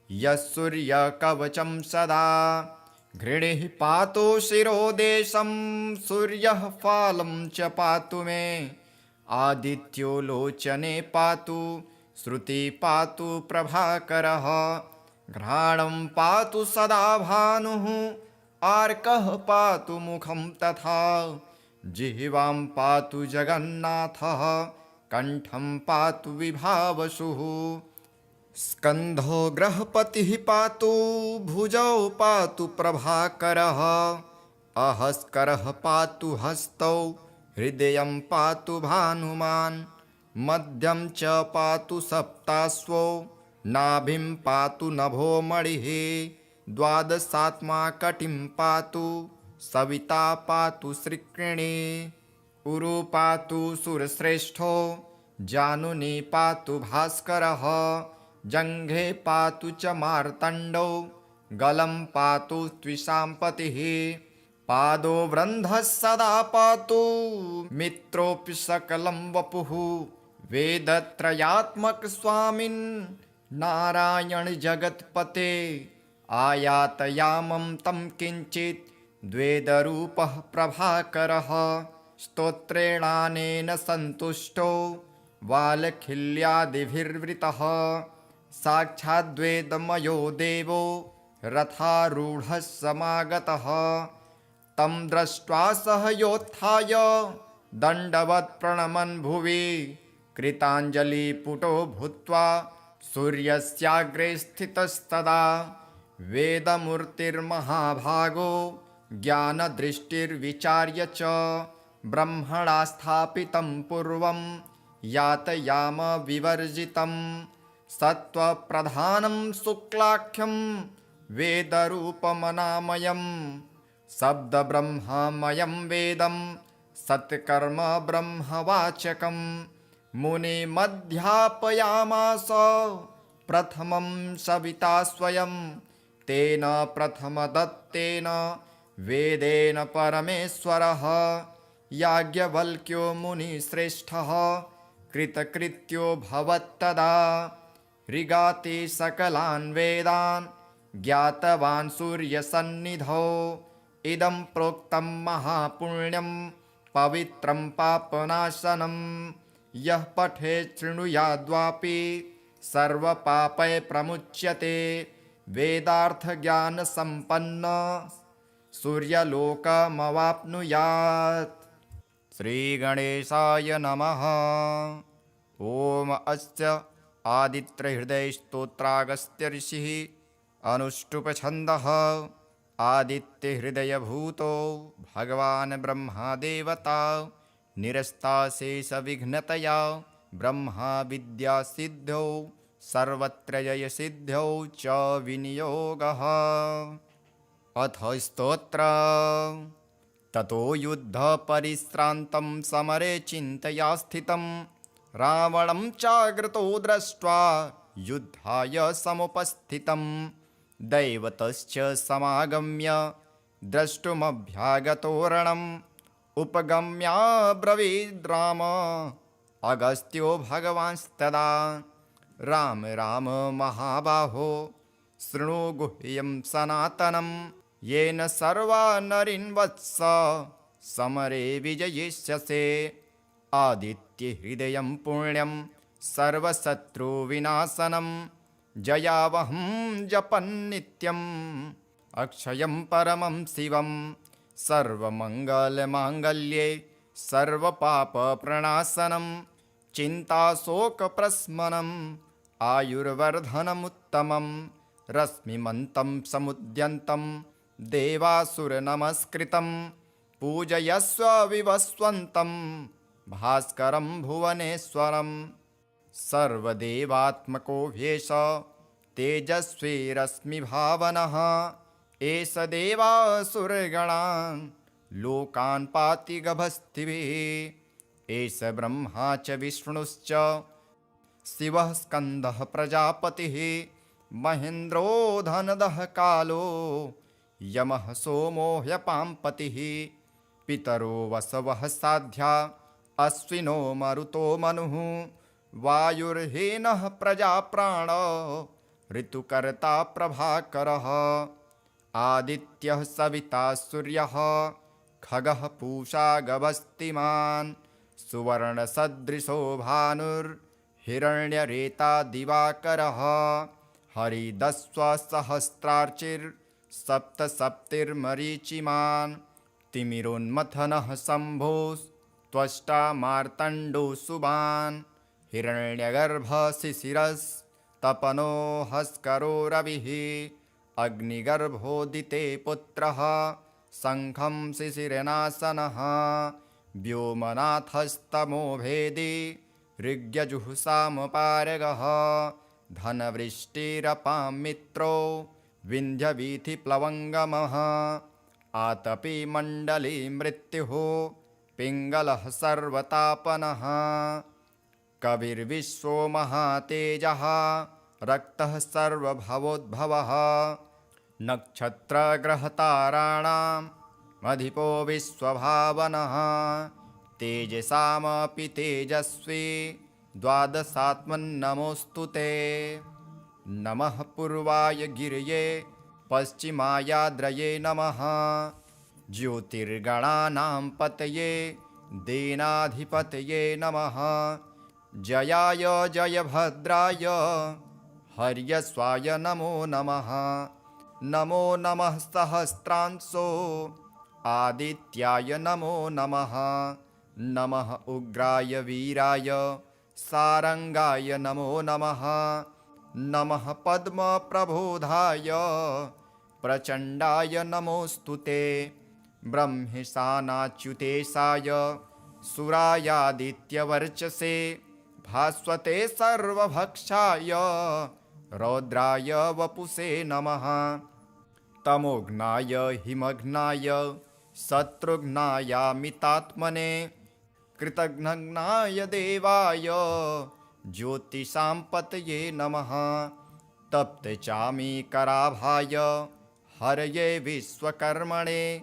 Speaker 1: यः सूर्यकवचं सदा। घृणिः पातु शिरोदेशं सूर्यः फालं च पातु मे आदित्यो लोचने पातु श्रुति पातु प्रभाकरः। घ्राणं पातु सदा भानुः आर्कः पातु मुखं तथा जिह्वां पातु जगन्नाथः कण्ठं पातु विभावसुः। स्कन्धो ग्रहपतिः पातु भुजौ पातु प्रभाकरः अहस्करः पातु हस्तौ हृदयं पातु भानुमान् मध्यं च पातु सप्ताश्वो नाभिं पातु नभो मणिः द्वादशात्मा कटिं पातु सविता पातु श्रिक्रिणी उरु पातु सुरश्रेष्ठो जानुनी पातु भास्करः जङ्घे पातु च मार्तण्डो गलं पातु त्विषाम्पतिः पादो वृन्धः सदा पातु मित्रोऽपि सकलं वपुः वेदत्रयात्मक स्वामिन् नारायण जगत्पते आयातयामं तं किञ्चित् द्वेदरूपः प्रभाकरः स्तोत्रेणानेन सन्तुष्टो वालखिल्यादिभिर्वृतः साक्षाद्वेदमयो देवो रथारूढः समागतः तं दृष्ट्वा सह योत्थाय दण्डवत् प्रणमन् भुवि कृताञ्जलिपुटो भूत्वा सूर्यस्याग्रे स्थितस्तदा वेदमूर्तिर्महाभागो ज्ञानदृष्टिर्विचार्य च ब्रह्मणा स्थापितं पूर्वं यातयाम विवर्जितं सत्त्वप्रधानं शुक्लाख्यं वेदरूपमनामयं शब्दब्रह्ममयं वेदं सत्कर्म ब्रह्मवाचकं मुनिमध्यापयामास प्रथमं सविता स्वयं तेन प्रथमदत्तेन वेदेन परमेश्वरः याज्ञवल्क्यो मुनिश्रेष्ठः कृतकृत्यो भवत्तदा ऋगाति सकलान् वेदान् ज्ञातवान् सूर्यसन्निधौ इदं प्रोक्तं महापुण्यं पवित्रं पापनाशनं यः पठेत् शृणुयाद्वापि सर्वपापै प्रमुच्यते वेदार्थज्ञानसम्पन्न सूर्यलोकमवाप्नुयात्। श्रीगणेशाय नमः। ॐ अस्य आदित्यहृदयस्तोत्रागस्त्य ऋषिः अनुष्टुप्छन्दः आदित्यहृदयभूतो भगवान् ब्रह्मदेवता निरस्ताशेषविघ्नतया ब्रह्मा विद्यासिद्ध्यौ सर्वत्र जयसिद्ध्यौ च विनियोगः। अथ स्तोत्र। ततो युद्धपरिश्रान्तं समरे चिन्तया स्थितं रावणं चाग्रतो दृष्ट्वा युद्धाय समुपस्थितं दैवतश्च समागम्य द्रष्टुमभ्यागतो रणम् उपगम्याब्रवीद् राम अगस्त्यो भगवांस्तदा राम राम महाबाहो शृणु गुह्यं सनातनं येन सर्वा नरीन् वत्स समरे विजयिष्यसे आदित्यहृदयं पुण्यं सर्वशत्रुविनाशनं जयावहं जपन्नित्यम् अक्षयं परमं शिवं सर्वमङ्गलमाङ्गल्ये सर्वपापप्रणाशनं चिन्ताशोकप्रशमनम् आयुर्वर्धनमुत्तमं रश्मिमन्तं समुद्यन्तं देवासुरनमस्कृतं पूजयस्व विवस्वन्तं भास्करं भुवनेश्वरं सर्वदेवात्मको ह्येष तेजस्वी रश्मिभावनः एष देवासुरगणान् लोकान् पाति गभस्तिभिः एष ब्रह्मा च विष्णुश्च शिवः स्कन्दः प्रजापतिः महेन्द्रो धनदः कालो यमः सोमो ह्यपाम्पतिः पितरो वसवः साध्या अश्विनो मरुतो मनुः वायुर्हीनः प्रजाप्राण ऋतुकर्ता प्रभाकरः आदित्यः सविता सूर्यः खगः पूषा गभस्तिमान् सुवर्णसदृशो भानुर्हिरण्यरेता दिवाकरः हरिदस्वसहस्रार्चिर्सप्तसप्तिर्मरीचिमान् तिमिरोन्मथनः शम्भोस्त्वष्टा मार्तण्डो सुबान् हिरण्यगर्भशिशिरस्तपनो हस्करो रविः अग्निगर्भोदिते पुत्रः शङ्खं शिशिरनाशनः व्योमनाथस्तमो भेदी ऋग्यजुःसामपारगः धनवृष्टिरपां मित्रो विन्ध्यवीथिप्लवङ्गमः आतपी मण्डली मृत्युः पिङ्गलः सर्वतापनः कविर्विश्वो महातेजः रक्तः सर्वभवोद्भवः नक्षत्रग्रहताराणाम् अधिपो विश्वभावनः तेजसामपि तेजस्वी द्वादशात्मन्नमोऽस्तु ते नमः पूर्वाय गिरये पश्चिमायाद्रये नमः ज्योतिर्गणानां पतये दीनाधिपतये नमः जयाय जयभद्राय हर्यस्वाय नमो नमः नमो नमः सहस्रांशो आदित्याय नमो नमः नमः उग्राय वीराय सारंगाय नमो नमः नमः पद्मप्रबोधाय प्रचण्डाय नमोऽस्तु ते ब्रह्मेशानाच्युतेशाय सुरायादित्यवर्चसे भास्वते सर्वभक्षाय रौद्राय वपुषे नमः तमोघ्नाय हिमघ्नाय शत्रुघ्नायामितात्मने कृतघ्नाय देवाय ज्योतिषां पतये नमः। तप्त चामी कराभाय हरये विश्वकर्मणे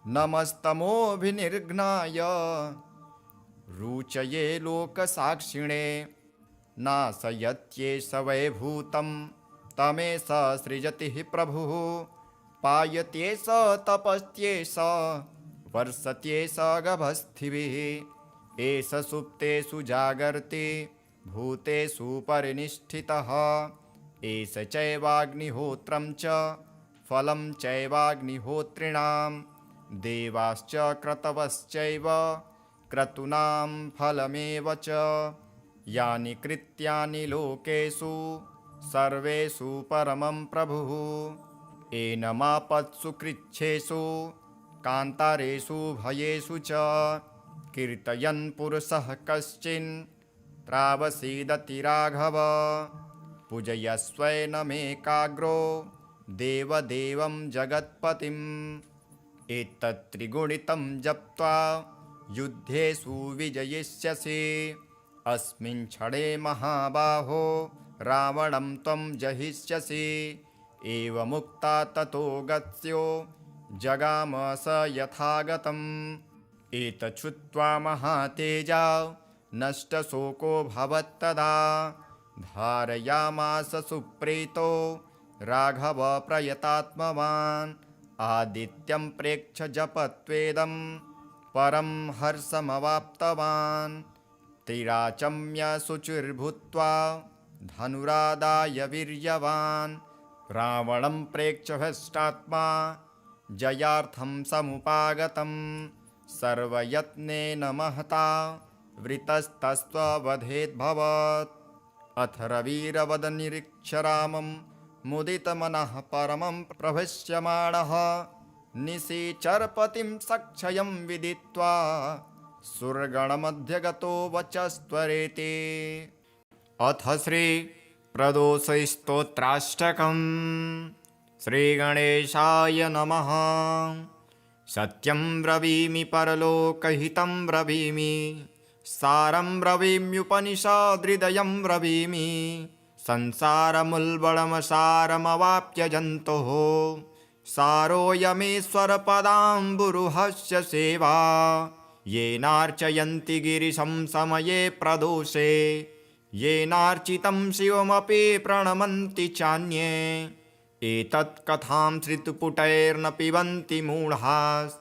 Speaker 1: नमस्तमोभिनिर्घ्नाय रुचये लोकसाक्षिणे। नाशयत्येष वैभूतं तमेष सृजति हि प्रभुः। पायत्येष तपस्त्येष वर्षत्येष गभस्थिभिः। एष सुप्तेषु जागर्ति भूतेषु परिनिष्ठितः। एष चैवाग्निहोत्रं च फलं चैवाग्निहोत्रिणां। देवाश्च क्रतवश्चैव क्रतूनां फलमेव च। यानि कृत्यानि लोकेषु सर्वेषु परमं प्रभुः। एनमापत्सु कृच्छ्रेषु कान्तारेषु भयेषु च। कीर्तयन् पुरुषः कश्चिन् त्रावसीदति राघव। पूजयस्वैनमेकाग्रो देवदेवं जगत्पतिम्। एतत्त्रिगुणितं जप्त्वा युद्धेषु विजयिष्यसि। अस्मिन् क्षणे महाबाहो रावणं त्वं जहिष्यसि। एवमुक्ता ततो गत्स्यो जगाम स यथागतम्। एतच्छ्रुत्वा महातेजा नष्टशोको भवत्तदा। धारयामास सुप्रीतो राघव प्रयतात्मवान्। आदित्यं प्रेक्ष्य जपत्वेदं परं हर्षमवाप्तवान्। तिराचम्य शुचिर्भूत्वा धनुरादाय वीर्यवान्। रावणं प्रेक्ष्य हृष्टात्मा जयार्थं समुपागतम्। सर्वयत्नेन महता वृतस्तस्त्ववधेद्भवत्। अथ रविरवदनिरीक्ष्य रामं मुदितमनः परमं प्रभष्यमाणः। निशिचरपतिं सक्षयं विदित्वा सुरगणमध्यगतो वचस्त्वरेति। अथ श्रीप्रदोषस्तोत्राष्टकम्। श्रीगणेशाय नमः। सत्यं ब्रवीमि परलोकहितं ब्रवीमि। सारं ब्रवीम्युपनिषदृदयं ब्रवीमि। संसारमुल्बणमसारमवाप्य जन्तोः। सारोऽयमेश्वरपदाम्बुरुहस्य सेवा। येनार्चयन्ति गिरिशं समये प्रदोषे। येनार्चितं शिवमपि प्रणमन्ति चान्ये। एतत्कथां श्रुतिपुटैर्न पिबन्ति मूढास्।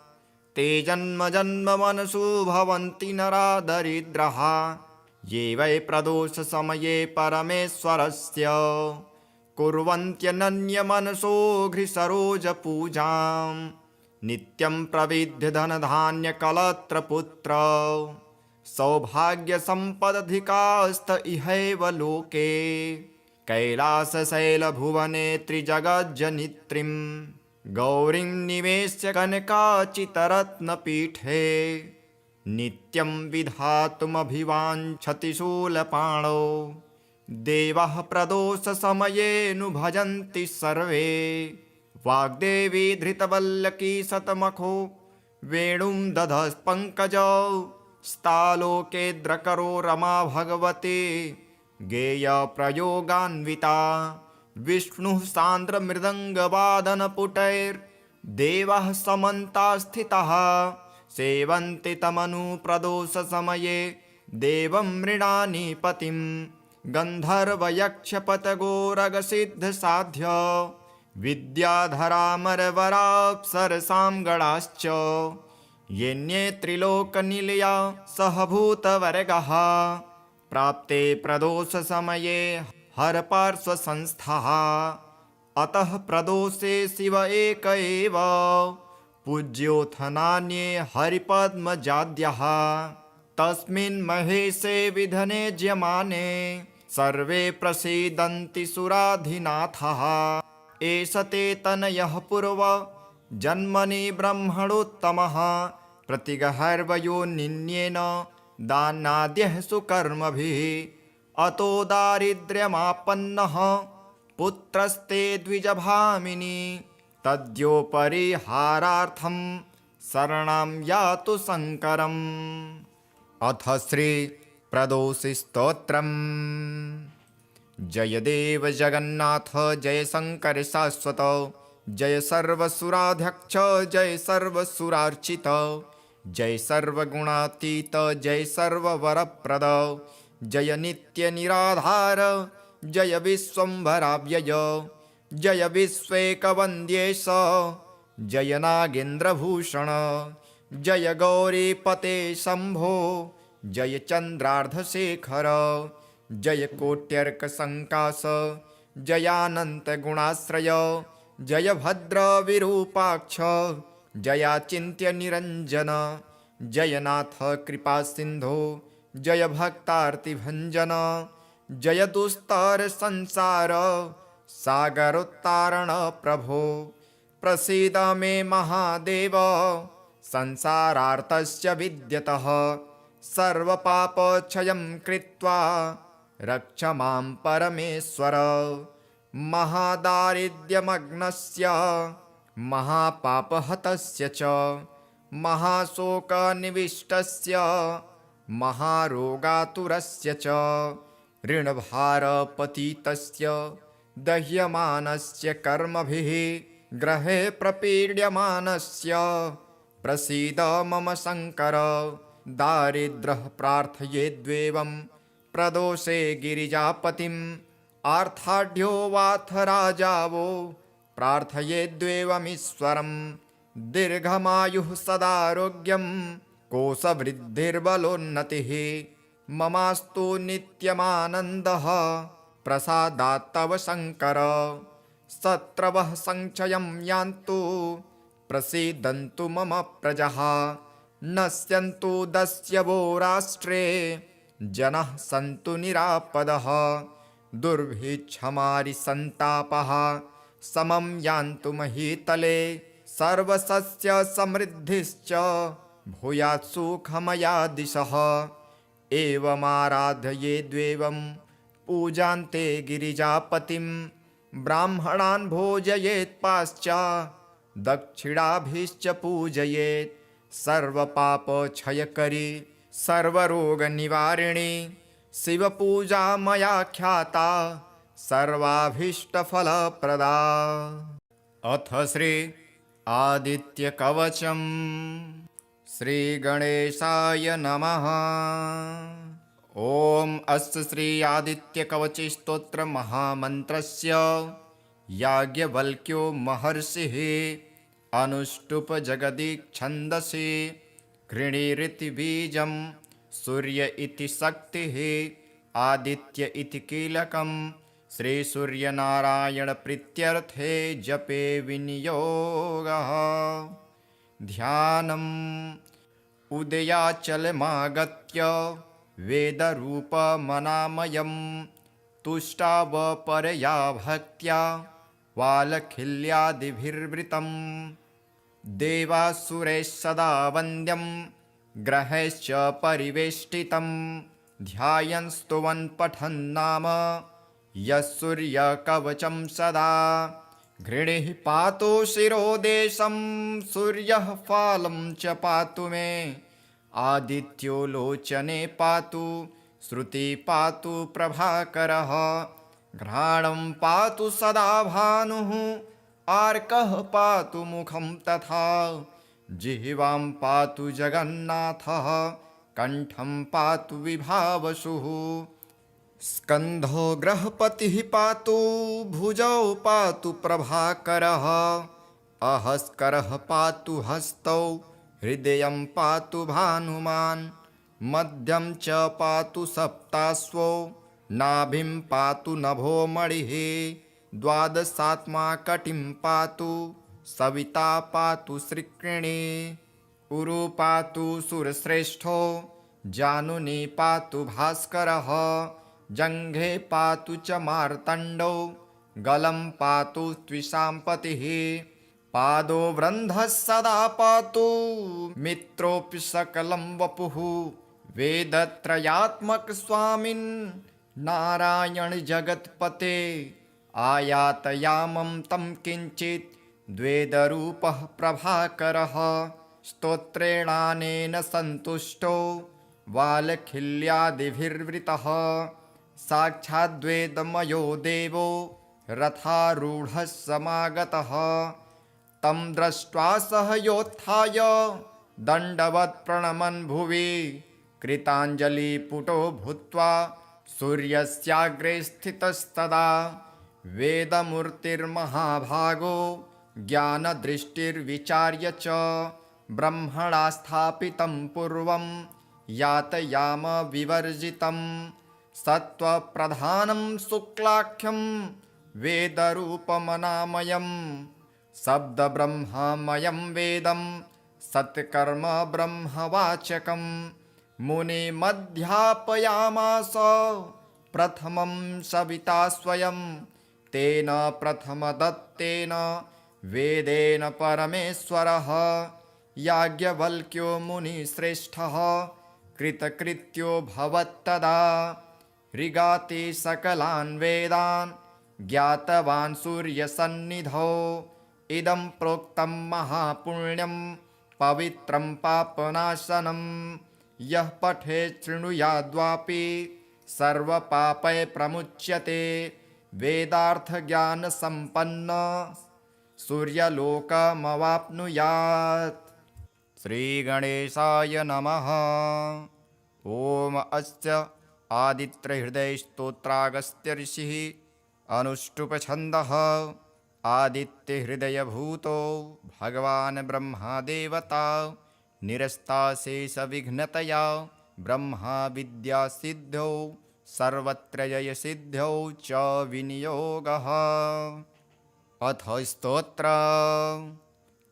Speaker 1: ते जन्म जन्म मनसु भवन्ति नरा दरिद्राः। ये वै प्रदोषसमये परमेश्वरस्य कुर्वन्त्यनन्यमनसो घ्रिसरोजपूजाम्। नित्यं प्रविद्य धनधान्यकलत्रपुत्र। सौभाग्यसम्पदधिकास्त इहैव लोके। कैलासशैलभुवने त्रिजगज्जनित्रीं। गौरीं निवेश्य कनकाचितरत्नपीठे। नित्यं विधातुमभिवाञ्छति शूलपाणौ। देवः प्रदोषसमयेऽनु भजन्ति सर्वे। वाग्देवी धृतवल्लकी शतमखो वेणुं दधस्पङ्कजौ। स्तालोकेद्रकरो रमा भगवती गेयप्रयोगान्विता। विष्णुः सान्द्रमृदङ्गवादनपुटैर्देवः समन्तात् स्थिताः। सेवन्ति तमनु प्रदोषसमये देवं मृडानी पतिं। गन्धर्वयक्षपतगोरगसिद्धसाध्य विद्याधरामरवराप्सरसां गणाश्च। येन्ये त्रिलोकनिलया सहभूतवर्गः। प्राप्ते प्रदोषसमये हरपार्श्वसंस्थाः। अतः प्रदोषे शिव एक एव पूज्योऽथ नान्ये हरिपद्मजाद्यः। तस्मिन् महेशे विधने ज्यमाने सर्वे प्रसीदन्ति सुराधिनाथः। एष ते तनयः पूर्व जन्मनि ब्रह्मणोत्तमः। प्रतिगहर्वयोनिन्येन दानाद्यः सुकर्मभिः। अतो दारिद्र्यमापन्नः पुत्रस्ते द्विजभामिनी। तद्योपरिहारार्थं शरणं यातु शङ्करम्। अथ श्री प्रदोषि स्तोत्रम्। जय देव जगन्नाथ जय शंकर शाश्वत, जय सर्वसुराध्यक्ष जय सर्वसुरार्चित, जय सर्वगुणातीत जय सर्ववरप्रद, जय नित्य निराधार जय विश्वम्भराव्यय, जय विश्वेकवन्द्येश जय नागेन्द्रभूषण, जय गौरीपते शम्भो जय चन्द्रार्धशेखर, जय कोट्यर्कसङ्कास जयानन्तगुणाश्रय, जय भद्रविरूपाक्ष जयाचिन्त्यनिरञ्जन, जय नाथ कृपासिन्धो जय भक्तार्तिभञ्जन, जय दुस्तरसंसार सागरोत्तारण प्रभो, प्रसीद मे महादेव संसारार्तस्य विद्यतः, सर्वपापक्षयं कृत्वा रक्ष मां परमेश्वर, महादारिद्र्यमग्नस्य महापापहतस्य च महाशोकनिविष्टस्य महारोगातुरस्य च ऋणभारपतितस्य दह्यमानस्य कर्मभिः ग्रहे प्रपीड्यमानस्य प्रसीद मम शङ्कर, दारिद्र्यः प्रार्थयेद्वेवं प्रदोषे गिरिजापतिम्, आर्ताढ्यो वाथ राजावो प्रार्थयेद्वेवमीश्वरं, दीर्घमायुः सदारोग्यं कोशवृद्धिर्बलोन्नतिः, ममास्तु नित्यमानन्दः प्रसादात् तव शङ्कर, शत्रवः संक्षयं यान्तु प्रसीदन्तु मम प्रजः, नश्यन्तु दस्यवो राष्ट्रे जनाः सन्तु निरापदः, दुर्भिक्षमारिसन्तापः समं यान्तु महीतले, सर्वसस्य समृद्धिश्च भूयात् सुखमया दिशः, एवमाराधयेद्वेवं पूजान्ते गिरिजापतिं, ब्राह्मणान् भोजयेत् पाश्च दक्षिणाभिश्च पूजयेत्, सर्वपापक्षयकरी सर्वरोगनिवारिणी शिवपूजा मया ख्याता सर्वाभीष्टफलप्रदा। अथ श्री आदित्यकवचम्। श्रीगणेशाय नमः। ॐ अस्य श्री आदित्यकवचस्तोत्रमहामन्त्रस्य याज्ञवल्क्यो महर्षिः अनुष्टुप् जगदीच्छन्दसि घृणीरिति बीजं, सूर्य इति शक्तिः, आदित्य इति कीलकं, श्रीसूर्यनारायणप्रीत्यर्थे जपे विनियोगः। ध्यानम् उदयाचलमागत्य वेदरूपमनामयं, तुष्टावपरया भक्त्या वालखिल्यादिभिर्वृतं, देवासुरैः सदा वन्द्यं ग्रहैश्च परिवेष्टितं, ध्यायन् स्तुवन् पठन् नाम यः सूर्यकवचं सदा, घृणिः पातु शिरोदेशं सूर्यः फालं च पातु मे, आदित्यो लोचने पातु श्रुति पातु प्रभाकरः, घ्राणं पातु सदा भानुः आर्कः पातु मुखं तथा, जिह्वां पातु जगन्नाथः कण्ठं पातु विभावसुः, स्कन्धो ग्रहपतिः पातु भुजौ पातु प्रभाकरः, अहस्करः पातु हस्तौ हृदयं पातु भानुमान्, मध्यं च पातु सप्ताश्वो नाभिं पातु नभो मणिः, द्वादशात्मा कटिं पातु सविता पातु श्रीकृणी, उरु पातु सुरश्रेष्ठो जानुनी पातु भास्करः, जङ्घे पातु च मार्तण्डो गलं पातु त्विषाम्पतिः, पादो वृन्धः सदा पातु मित्रोऽपि सकलं वपुः, वेदत्रयात्मक स्वामिन् नारायण जगत्पते, आयातयामं तं किञ्चित् द्वेदरूपः प्रभाकरः, स्तोत्रेणानेन सन्तुष्टो वालखिल्यादिभिर्वृतः साक्षाद्वेदमयो देवो रथारूढः समागतः तं दृष्ट्वा सह योत्थाय दण्डवत् प्रणमन् भुवि कृताञ्जलिपुटो भूत्वा सूर्यस्याग्रे स्थितस्तदा वेदमूर्तिर्महाभागो ज्ञानदृष्टिर्विचार्य च ब्रह्मणा स्थापितं पूर्वं यातयाम विवर्जितं सत्त्वप्रधानं शुक्लाख्यं वेदरूपमनामयं शब्दब्रह्ममयं वेदं सत्कर्म ब्रह्मवाचकं मुनिमध्यापयामास प्रथमं सविता स्वयं तेन प्रथमदत्तेन वेदेन परमेश्वरः याज्ञवल्क्यो मुनिश्रेष्ठः कृतकृत्यो भवत्तदा ऋगाति सकलान् वेदान् ज्ञातवान् सूर्यसन्निधौ इदं प्रोक्तं महापुण्यं पवित्रं पापनाशनं यः पठेत् शृणुयाद्वापि सर्वपापै प्रमुच्यते वेदार्थज्ञानसम्पन्न सूर्यलोकमवाप्नुयात्। श्रीगणेशाय नमः। ॐ अस्य आदित्यहृदयस्तोत्रागस्त्य ऋषिः अनुष्टुप्छन्दः आदित्यहृदयभूतो भगवान् ब्रह्मदेवता निरस्ताशेषविघ्नतया ब्रह्मा विद्यासिद्ध्यौ सर्वत्र जयसिद्ध्यौ च विनियोगः। अथ स्तोत्र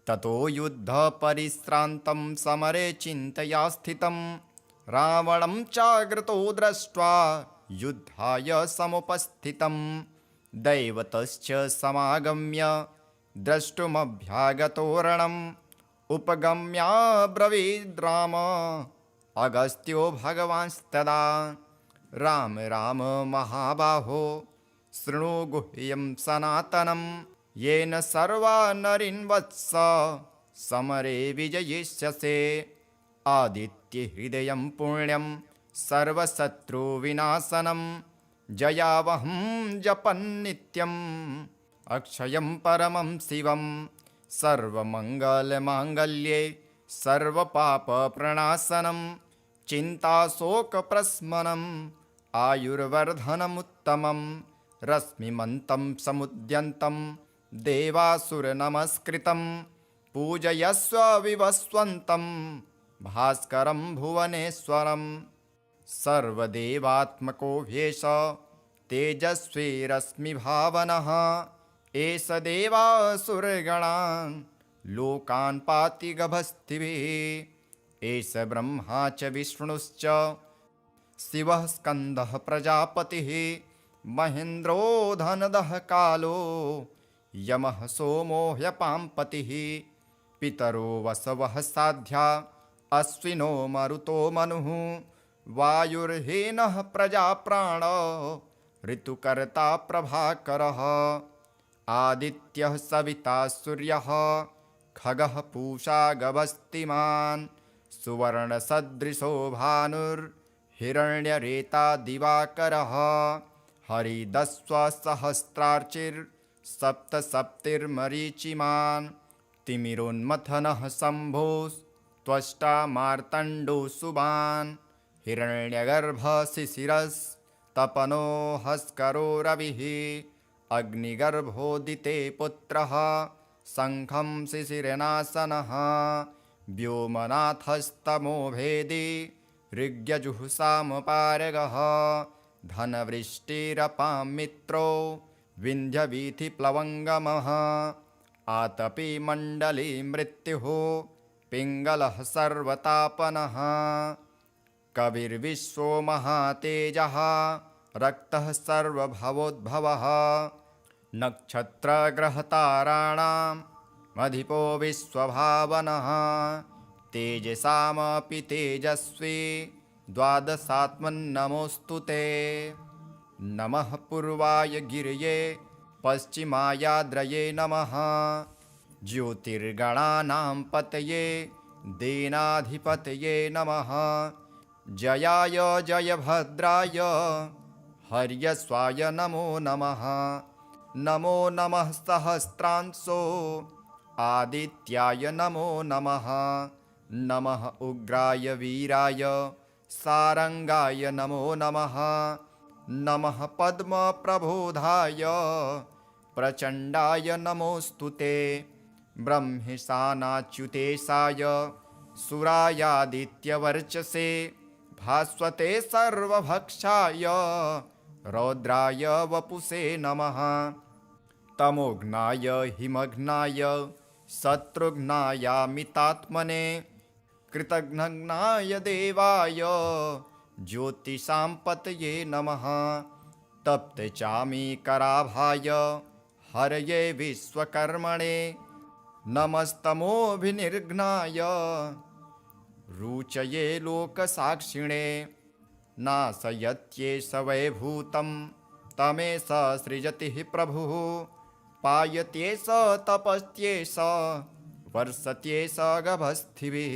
Speaker 1: ततो युद्धपरिश्रान्तं समरे चिन्तया स्थितं रावणं चाग्रतो दृष्ट्वा युद्धाय समुपस्थितं दैवतश्च समागम्य द्रष्टुमभ्यागतो रणम् उपगम्याब्रवीद् राम अगस्त्यो भगवांस्तदा राम राम महाबाहो शृणु गुह्यं सनातनं येन सर्वा नरीन् वत्स समरे विजयिष्यसे आदित्यहृदयं पुण्यं सर्वशत्रुविनाशनं जयावहं जपन्नित्यम् अक्षयं परमं शिवं सर्वमङ्गलमाङ्गल्ये सर्वपापप्रणाशनं चिन्ताशोकप्रशमनम् आयुर्वर्धनमुत्तमं रश्मिमन्तं समुद्यन्तं देवासुरनमस्कृतं पूजयस्व विवस्वन्तं भास्करं भुवनेश्वरं सर्वदेवात्मको ह्येष तेजस्वी रश्मिभावनः एष देवासुरगणान् लोकान् पाति गभस्तिभिः एष ब्रह्मा च विष्णुश्च शिवः स्कन्दः प्रजापतिः महेन्द्रो धनदः कालो यमः सोमो ह्यपाम्पतिः पितरो वसवः साध्या अश्विनो मरुतो मनुः वायुर्हेनः प्रजाप्राण ऋतुकर्ता प्रभाकरः आदित्यः सविता सूर्यः खगः पूषा गभस्तिमान् सुवर्णसदृशो भानुर्हिरण्यरेता दिवाकरः हरिदस्वसहस्रार्चिर्सप्तसप्तिर्मरीचिमान् तिमिरोन्मथनः शम्भोस्त्वष्टा मार्तण्डो सुबान् हिरण्यगर्भशिशिरस्तपनो हस्करो रविः अग्निगर्भोदिते पुत्रः शङ्खं शिशिरनाशनः व्योमनाथस्तमो भेदी ऋग्यजुःसामपारगः धनवृष्टिरपां मित्रो विन्ध्यवीथिप्लवङ्गमः आतपी मण्डली मृत्युः पिङ्गलः सर्वतापनः कविर्विश्वो महातेजः रक्तः सर्वभवोद्भवः नक्षत्रग्रहताराणाम् अधिपो विश्वभावनः तेजसामपि तेजस्वी द्वादशात्मन्नमोऽस्तु ते नमः पूर्वाय गिरये पश्चिमायाद्रये नमः ज्योतिर्गणानां पतये दीनाधिपतये नमः जयाय जयभद्राय हर्यस्वाय नमो नमः। नमो नमः सहस्रांशो आदित्याय नमो नमः। नमः उग्राय वीराय सारंगाय नमो नमः। नमः पद्मप्रबोधाय प्रचण्डाय नमोऽस्तुते। ब्रह्मिशानाच्युतेशाय सुरायादित्यवर्चसे भास्वते सर्वभक्षाय रौद्राय वपुषे नमः। तमोघ्नाय हिमघ्नाय शत्रुघ्नायामितात्मने कृतघ्नाय देवाय ज्योतिषां पतये नमः। तप्तचामीकराभाय हरये विश्वकर्मणे नमस्तमोभिनिर्घ्नाय रुचये लोकसाक्षिणे। नाशयत्येष वैभूतं तमेष सृजति प्रभुः। पायत्येष तपस्त्येष वर्षत्येष गभस्थिभिः।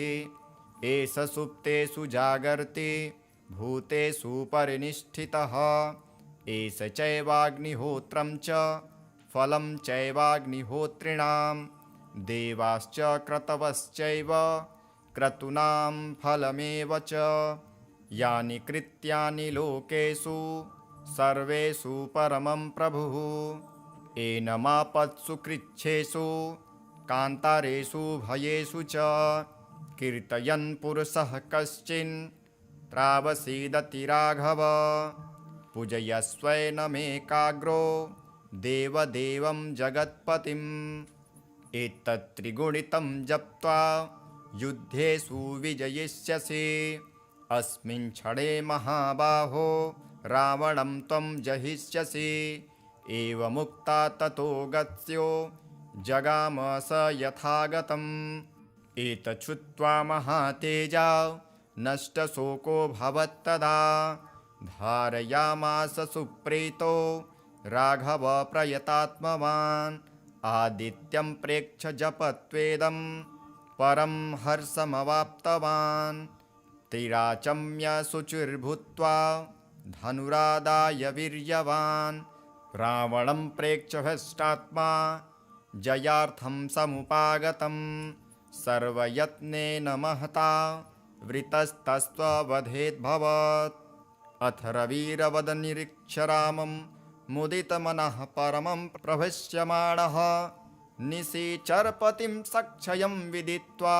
Speaker 1: एष सुप्तेषु जागर्ति भूतेषु परिनिष्ठितः। एष चैवाग्निहोत्रं च फलं चैवाग्निहोत्रिणां। देवाश्च क्रतवश्चैव क्रतूनां फलमेव च। यानि कृत्यानि लोकेषु सर्वेषु परमं प्रभुः। एनमापत्सु कृच्छ्रेषु कान्तारेषु भयेषु च। कीर्तयन् पुरुषः कश्चिन् त्रावसीदति राघव। पूजयस्वैनमेकाग्रो देवदेवं जगत्पतिम्। एतत्त्रिगुणितं जप्त्वा युद्धेषु विजयिष्यसि। अस्मिन् क्षणे महाबाहो रावणं त्वं जहिष्यसि। एवमुक्ता ततो गत्स्यो जगाम स यथागतम्। एतच्छ्रुत्वा महातेजा नष्टशोको भवत्तदा। धारयामास सुप्रीतो राघव प्रयतात्मवान्। आदित्यं प्रेक्ष्य जपत्वेदं परं हर्षमवाप्तवान्। तिराचम्य शुचिर्भूत्वा धनुरादाय वीर्यवान्। रावणं प्रेक्ष्य हृष्टात्मा जयार्थं समुपागतम्। सर्वयत्नेन महता वृतस्तस्त्ववधेद्भवत्। अथ रविरवदनिरीक्ष्य रामं मुदितमनः परमं प्रभष्यमाणः। निशिचरपतिं सक्षयं विदित्वा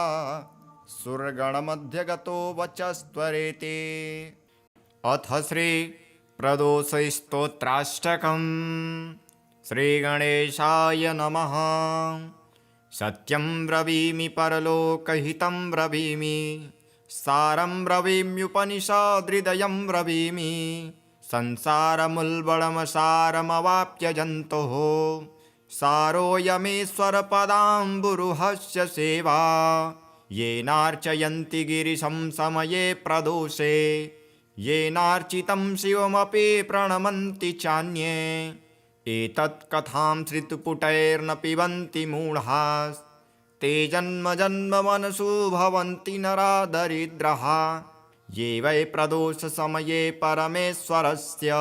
Speaker 1: सुरगणमध्यगतो वचस्त्वरेति। अथ श्रीप्रदोषस्तोत्राष्टकम्। श्रीगणेशाय नमः। सत्यं ब्रवीमि परलोकहितं ब्रवीमि। सारं ब्रवीम्युपनिषदृदयं ब्रवीमि। संसारमुल्बणमसारमवाप्य जन्तोः। सारोऽयमेश्वरपदाम्बुरुहस्य सेवा। येनार्चयन्ति गिरिशं समये प्रदोषे। येनार्चितं शिवमपि प्रणमन्ति चान्ये। एतत्कथां श्रुतपुटैर्न पिबन्ति मूढाः। ते जन्म जन्म मनसु भवन्ति नरा दरिद्राः। ये वै प्रदोषसमये परमेश्वरस्य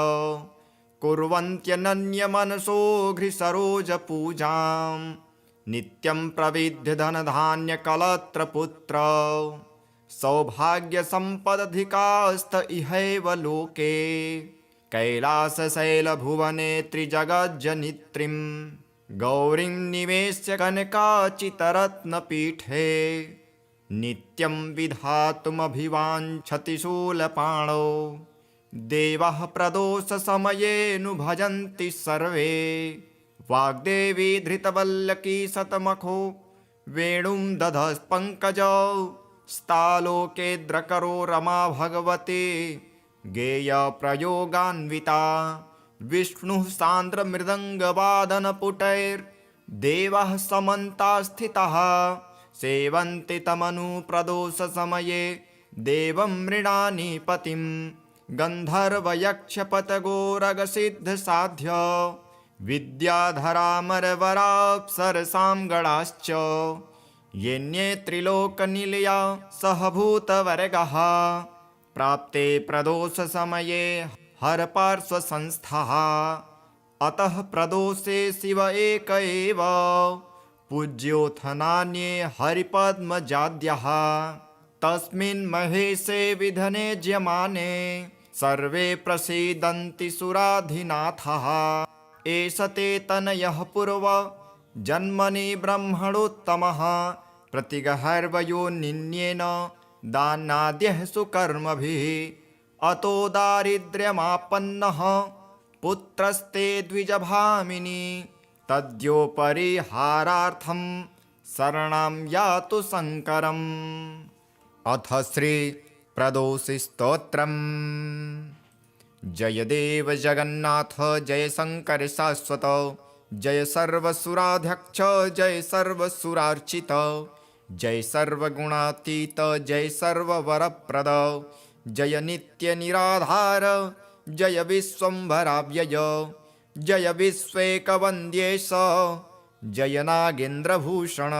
Speaker 1: कुर्वन्त्यनन्यमनसो घ्रिसरोजपूजां। नित्यं प्रविद्य धनधान्यकलत्रपुत्र। सौभाग्यसम्पदधिकास्त इहैव लोके। कैलासशैलभुवने त्रिजगज्जनित्रीं। गौरीं निवेश्य कनकाचितरत्नपीठे। नित्यं विधातुमभिवाञ्छति शूलपाणौ। देवः प्रदोषसमयेऽनु भजन्ति सर्वे। वाग्देवी धृतवल्लकी शतमखो वेणुं दधस्पङ्कजौ। स्तालोकेद्रकरो रमा भगवती गेयप्रयोगान्विता। विष्णुः सान्द्रमृदङ्गवादनपुटैर्देवः समन्ताः स्थिताः। सेवन्ति तमनुप्रदोषसमये देवं मृडानी पतिं। गन्धर्वयक्षपतगोरगसिद्धसाध्य विद्याधरामरवराप्सरसां गणाश्च। येन्ये त्रिलोकनिलया सहभूतवर्गः। प्राप्ते प्रदोषसमये हरपार्श्वसंस्थः। अतः प्रदोषे शिव एक एव पूज्योऽथ नान्ये हरिपद्मजाद्यः। तस्मिन् महेशे विधने ज्यमाने सर्वे प्रसीदन्ति सुराधिनाथः। एष ते तनयः पूर्व जन्मनि ब्रह्मणोत्तमः प्रतिगहर्वयोनिन्येन दानाद्यः सुकर्मभिः। अतो दारिद्र्यमापन्नः पुत्रस्ते द्विजभामिनी तद्योपरिहारार्थं शरणं यातु शङ्करम्। अथ श्री प्रदोषस्तोत्रम्। जय देव जगन्नाथ जय शंकर शाश्वत जय सर्वसुराध्यक्ष जय सर्वसुरार्चित जय सर्वगुणातीत जय सर्ववरप्रद जय नित्य निराधार जय विश्वम्भराव्यय जय विश्वेकवन्द्येश जय नागेन्द्रभूषण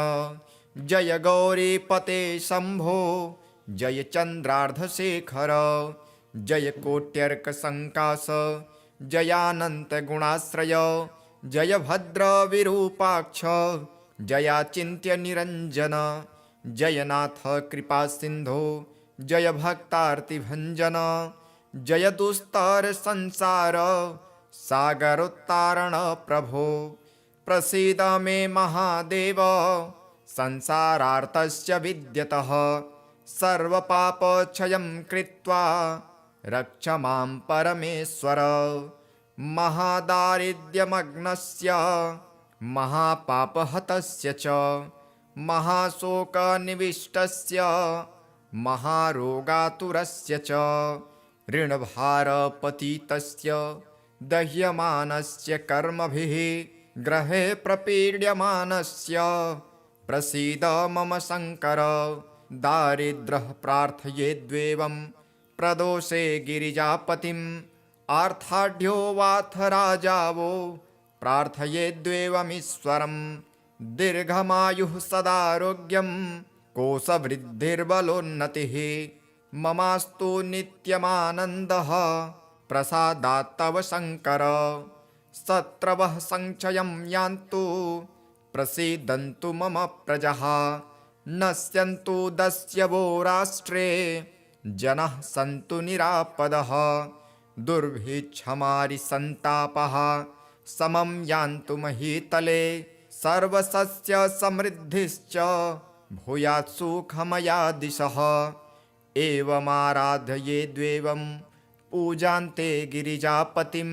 Speaker 1: जय गौरीपते शम्भो जय चन्द्रार्धशेखर जय कोट्यर्कसङ्काश जयानन्तगुणाश्रय जय भद्रविरूपाक्ष जयाचिन्त्यनिरञ्जन जय नाथ कृपासिन्धो जय भक्तार्तिभञ्जन जय दुस्तरसंसार सागरोत्तारण प्रभो। प्रसीद मे महादेव संसारार्तस्य विद्यतः सर्वपापक्षयं कृत्वा रक्ष मां परमेश्वर। महादारिद्र्यमग्नस्य महापापहतस्य च महाशोकनिविष्टस्य महारोगातुरस्य च ऋणभारपतितस्य दह्यमानस्य कर्मभिः ग्रहे प्रपीड्यमानस्य प्रसीद मम शङ्कर। दारिद्रः प्रार्थयेद्वेवं प्रदोषे गिरिजापतिम् आर्ताढ्यो वाथ राजावो प्रार्थयेद्वेवमीश्वरम्। दीर्घमायुः सदारोग्यं कोशवृद्धिर्बलोन्नतिः ममास्तु नित्यमानन्दः प्रसादात् तव शङ्कर। शत्रवः संक्षयं यान्तु प्रसीदन्तु मम प्रजः नश्यन्तु दस्यवो राष्ट्रे जनाः सन्तु निरापदः। दुर्भिक्षमारिसन्तापः समं यान्तु महीतले सर्वसस्य समृद्धिश्च भूयात् सुखमया दिशः। एवमाराधयेद्वेवं पूजान्ते गिरिजापतिं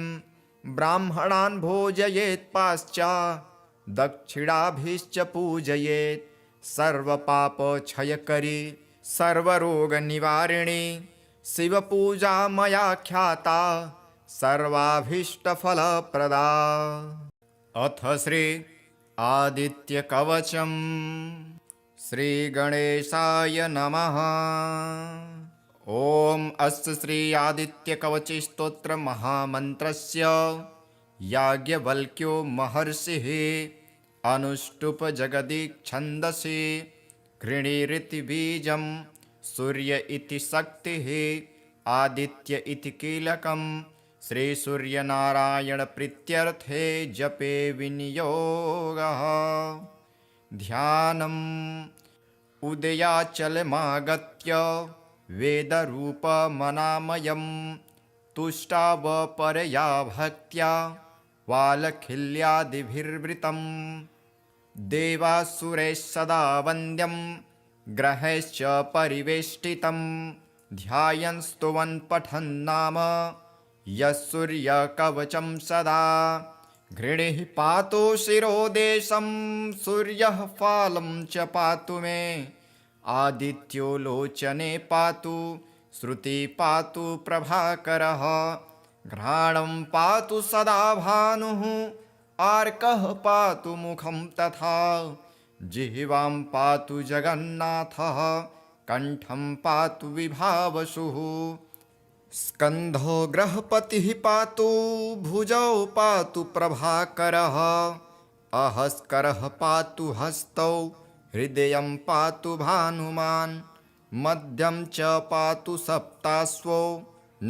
Speaker 1: ब्राह्मणान् भोजयेत् पाश्चात् दक्षिणाभिश्च पूजयेत्। सर्वपापक्षयकरी सर्वरोगनिवारिणी शिवपूजा मया ख्याता सर्वाभीष्टफलप्रदा। अथ श्री आदित्यकवचम्। श्रीगणेशाय नमः। ॐ अस्य श्री आदित्यकवचस्तोत्रमहामन्त्रस्य याज्ञवल्क्यो महर्षिः अनुष्टुप जगदीच्छन्दसि घृणीरिति बीजं सूर्य इति शक्तिः आदित्य इति कीलकं श्रीसूर्यनारायणप्रीत्यर्थे जपे विनियोगः। ध्यानम् उदयाचलमागत्य वेदरूपमनामयं तुष्टावपरया भक्त्या वालखिल्यादिभिर्वृतं। देवासुरैः सदा वन्द्यं ग्रहैश्च परिवेष्टितं ध्यायन् स्तुवन् पठन् नाम यः सूर्यकवचं सदा। घृणिः पातु शिरोदेशं सूर्यः फालं च पातु मे आदित्यो लोचने पातु श्रुति पातु प्रभाकरः। घ्राणं पातु सदा भानुः आर्कः पातु मुखं तथा जिह्वां पातु जगन्नाथः कण्ठं पातु विभावसुः। स्कन्धो ग्रहपतिः पातु भुजौ पातु प्रभाकरः अहस्करः पातु हस्तौ हृदयं पातु भानुमान् मध्यं च पातु सप्ताश्वो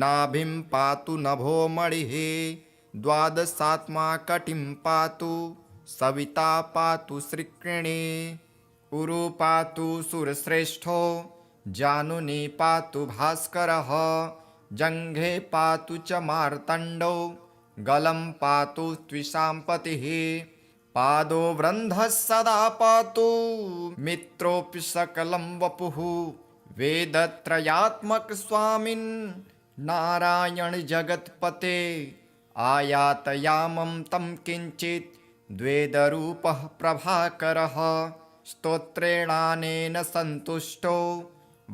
Speaker 1: नाभिं पातु नभो मणिः द्वादशात्मा कटिं पातु सविता पातु श्रिक्रिणी उरु पातु सुरश्रेष्ठो जानुनी पातु भास्करः जङ्घे पातु च मार्तण्डो गलं पातु त्विषाम्पतिः पादो वृन्धः सदा पातु मित्रोऽपि सकलं वपुः वेदत्रयात्मक स्वामिन् नारायण जगत्पते आयातयामं तं किञ्चित् द्वेदरूपः प्रभाकरः स्तोत्रेणानेन सन्तुष्टो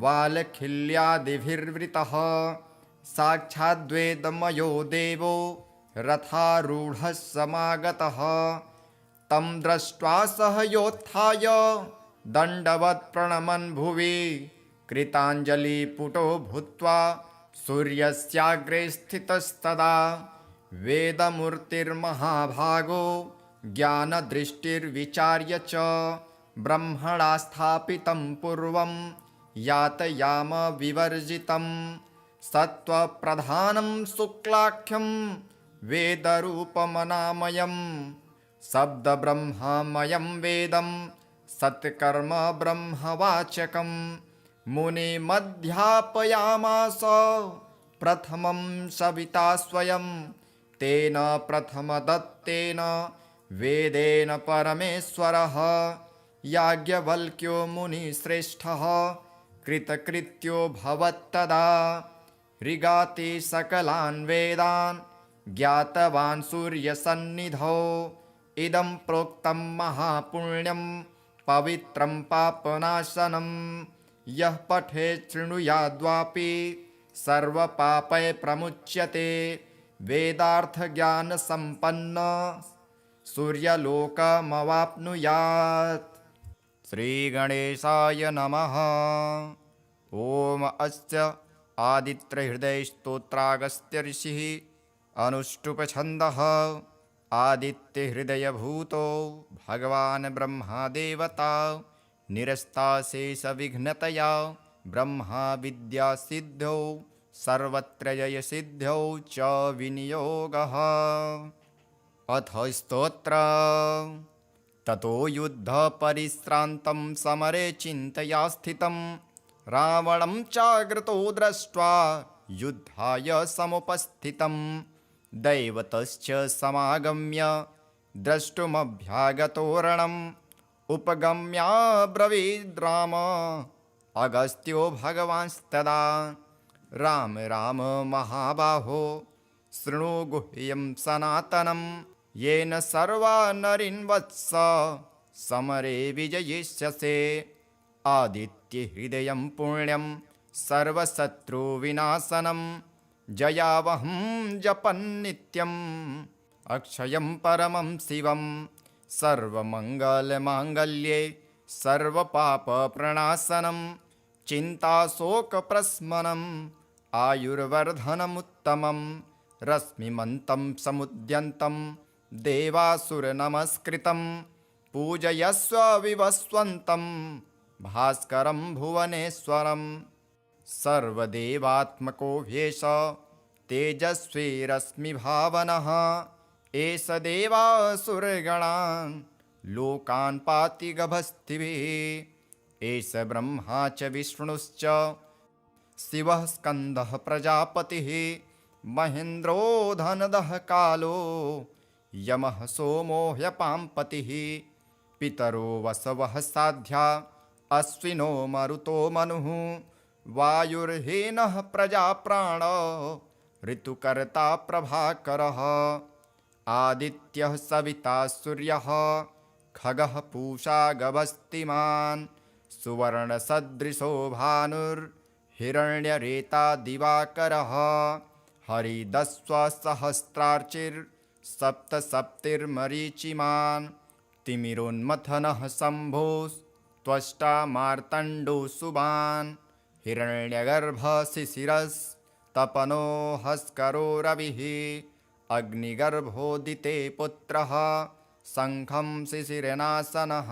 Speaker 1: वालखिल्यादिभिर्वृतः साक्षाद्वेदमयो देवो रथारूढः समागतः तं दृष्ट्वा सह योत्थाय दण्डवत् प्रणमन् भुवि कृताञ्जलिपुटो भूत्वा सूर्यस्याग्रे स्थितस्तदा वेदमूर्तिर्महाभागो ज्ञानदृष्टिर्विचार्य च ब्रह्मणा स्थापितं पूर्वं यातयाम विवर्जितं सत्त्वप्रधानं शुक्लाख्यं वेदरूपमनामयं शब्दब्रह्ममयं वेदं सत्कर्म ब्रह्मवाचकं मुनिमध्यापयामास प्रथमं सविता स्वयं तेन प्रथमदत्तेन वेदेन परमेश्वरः याज्ञवल्क्यो मुनिश्रेष्ठः कृतकृत्यो भवत्तदा ऋगाति सकलान् वेदान् ज्ञातवान् सूर्यसन्निधौ इदं प्रोक्तं महापुण्यं पवित्रं पापनाशनं यः पठेत् शृणुयाद्वापि सर्वपापै प्रमुच्यते वेदार्थज्ञानसम्पन्न सूर्यलोकमवाप्नुयात्। श्रीगणेशाय नमः। ॐ अस्य आदित्यहृदयस्तोत्रागस्त्य ऋषिः अनुष्टुप्छन्दः आदित्यहृदयभूतो भगवान् ब्रह्मादेवता निरस्ताशेषविघ्नतया ब्रह्मा विद्यासिद्ध्यौ सर्वत्र जयसिद्ध्यौ च विनियोगः। अथ स्तोत्र ततो युद्धपरिश्रान्तं समरे चिन्तया स्थितं रावणं चाग्रतो दृष्ट्वा युद्धाय समुपस्थितं दैवतश्च समागम्य द्रष्टुमभ्यागतोरणम् उपगम्याब्रवीद् राम अगस्त्यो भगवांस्तदा राम राम महाबाहो शृणु गुह्यं सनातनं येन सर्वा नरीन् वत्स समरे विजयिष्यसे आदित्यहृदयं पुण्यं सर्वशत्रुविनाशनं जयावहं जपन्नित्यम् अक्षयं परमं शिवं सर्वमङ्गलमाङ्गल्ये सर्वपापप्रणाशनं चिन्ताशोकप्रशमनम् आयुर्वर्धनमुत्तमं रश्मिमन्तं समुद्यन्तं देवासुरनमस्कृतं पूजयस्व विवस्वन्तं भास्करं भुवनेश्वरं सर्वदेवात्मको ह्येष तेजस्वी रश्मिभावनः एष देवासुरगणान् लोकान् पाति गभस्तिभिः एष ब्रह्मा च विष्णुश्च शिवः स्कन्दः प्रजापतिः महेन्द्रो धनदः कालो यमः सोमो ह्यपाम्पतिः पितरो वसवः साध्या अश्विनो मरुतो मनुः वायुर्हीनः प्रजाप्राण ऋतुकर्ता प्रभाकरः आदित्यः सविता सूर्यः खगः पूषा गभस्तिमान् सुवर्णसदृशो भानुर्हिरण्यरेता दिवाकरः हरिदस्वसहस्रार्चिर्सप्तसप्तिर्मरीचिमान् तिमिरोन्मथनः शम्भोस्त्वष्टा मार्तण्डो सुबान् हिरण्यगर्भशिशिरस्तपनो हस्करो रविः अग्निगर्भोदिते पुत्रः शङ्खं शिशिरनाशनः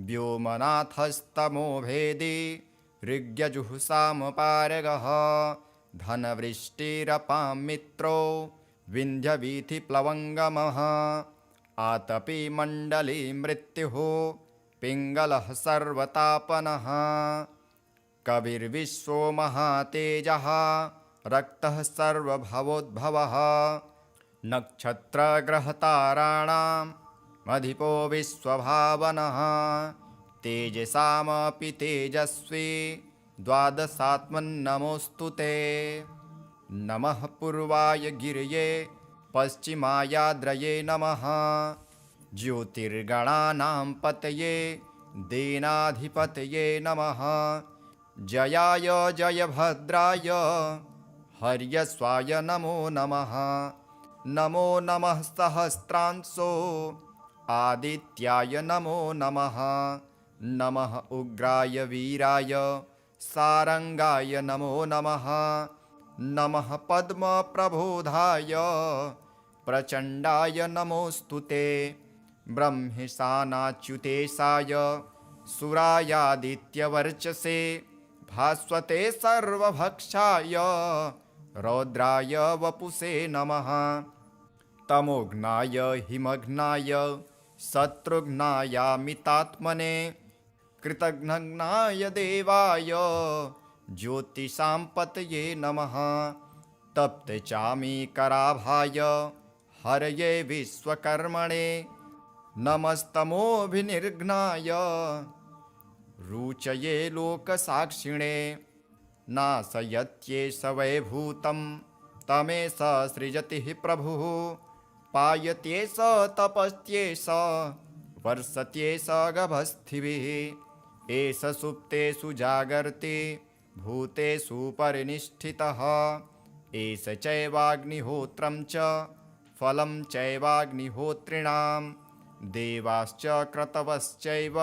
Speaker 1: व्योमनाथस्तमो भेदी ऋग्यजुःसामपारगः धनवृष्टिरपां मित्रो विन्ध्यवीथिप्लवङ्गमः आतपी मण्डली मृत्युः पिङ्गलः सर्वतापनः कविर्विश्वो महातेजः रक्तः सर्वभवोद्भवः नक्षत्रग्रहताराणाम् अधिपो विश्वभावनः तेजसामपि तेजस्वी द्वादशात्मन्नमोऽस्तु ते नमः पूर्वाय गिरये पश्चिमायाद्रये नमः ज्योतिर्गणानां पतये दीनाधिपतये नमः जयाय जयभद्राय हर्यस्वाय नमो नमः नमो नमः सहस्रांशो आदित्याय नमो नमः नमः उग्राय वीराय सारंगाय नमो नमः नमः पद्मप्रबोधाय प्रचण्डाय नमोऽस्तु ते ब्रह्मेशानाच्युतेशाय सुरायादित्यवर्चसे भास्वते सर्वभक्षाय रौद्राय वपुषे नमः तमोघ्नाय हिमघ्नाय शत्रुघ्नायामितात्मने कृतघ्नाय देवाय ज्योतिषां पतये नमः तप्तचामीकराभाय हरये विश्वकर्मणे नमस्तमोभिनिर्घ्नाय रुचये लोकसाक्षिणे नाशयत्येष वैभूतं तमेष सृजति प्रभुः पायत्येष तपस्त्येष वर्षत्येष गभस्थिभिः एष सुप्तेषु जागर्ति भूतेषु परिनिष्ठितः एष चैवाग्निहोत्रं च फलं चैवाग्निहोत्रिणां देवाश्च क्रतवश्चैव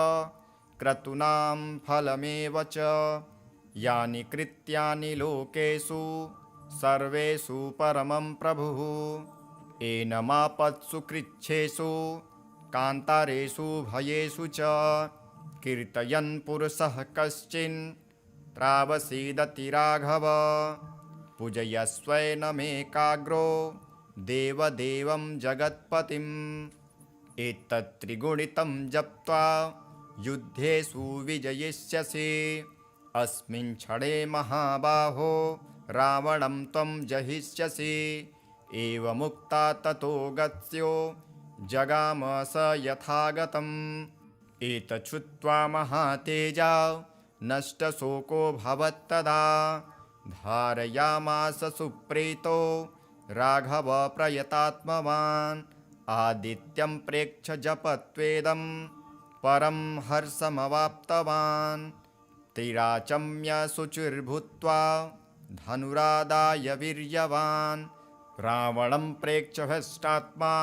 Speaker 1: क्रतूनां फलमेव च यानि कृत्यानि लोकेषु सर्वेषु परमं प्रभुः एनमापत्सु कृच्छ्रेषु कान्तारेषु भयेषु च कीर्तयन् पुरुषः कश्चिन् त्रावसीदति राघव पूजयस्वैनमेकाग्रो देवदेवं जगत्पतिम् एतत्त्रिगुणितं जप्त्वा युद्धेषु विजयिष्यसि अस्मिन् क्षणे महाबाहो रावणं त्वं जहिष्यसि एवमुक्ता ततो गत्स्यो जगाम स यथागतम् एतच्छ्रुत्वा महातेजा नष्टशोको भवत्तदा धारयामास सुप्रीतो राघव प्रयतात्मवान् आदित्यं प्रेक्ष्य जपत्वेदं परं हर्षमवाप्तवान् तिराचम्य शुचिर्भूत्वा धनुरादाय वीर्यवान् रावणं प्रेक्ष्य हष्टात्मा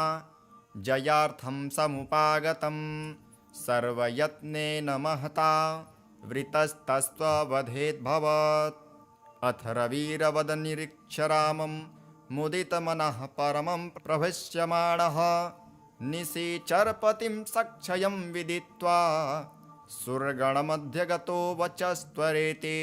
Speaker 1: जयार्थं समुपागतं सर्वयत्नेन महता वृतस्तस्त्ववधेद्भवत् अथ रविरवदनिरीक्ष्य रामं मुदितमनः परमं प्रभष्यमाणः निशिचरपतिं सक्षयं विदित्वा सुरगणमध्यगतो वचस्त्वरेति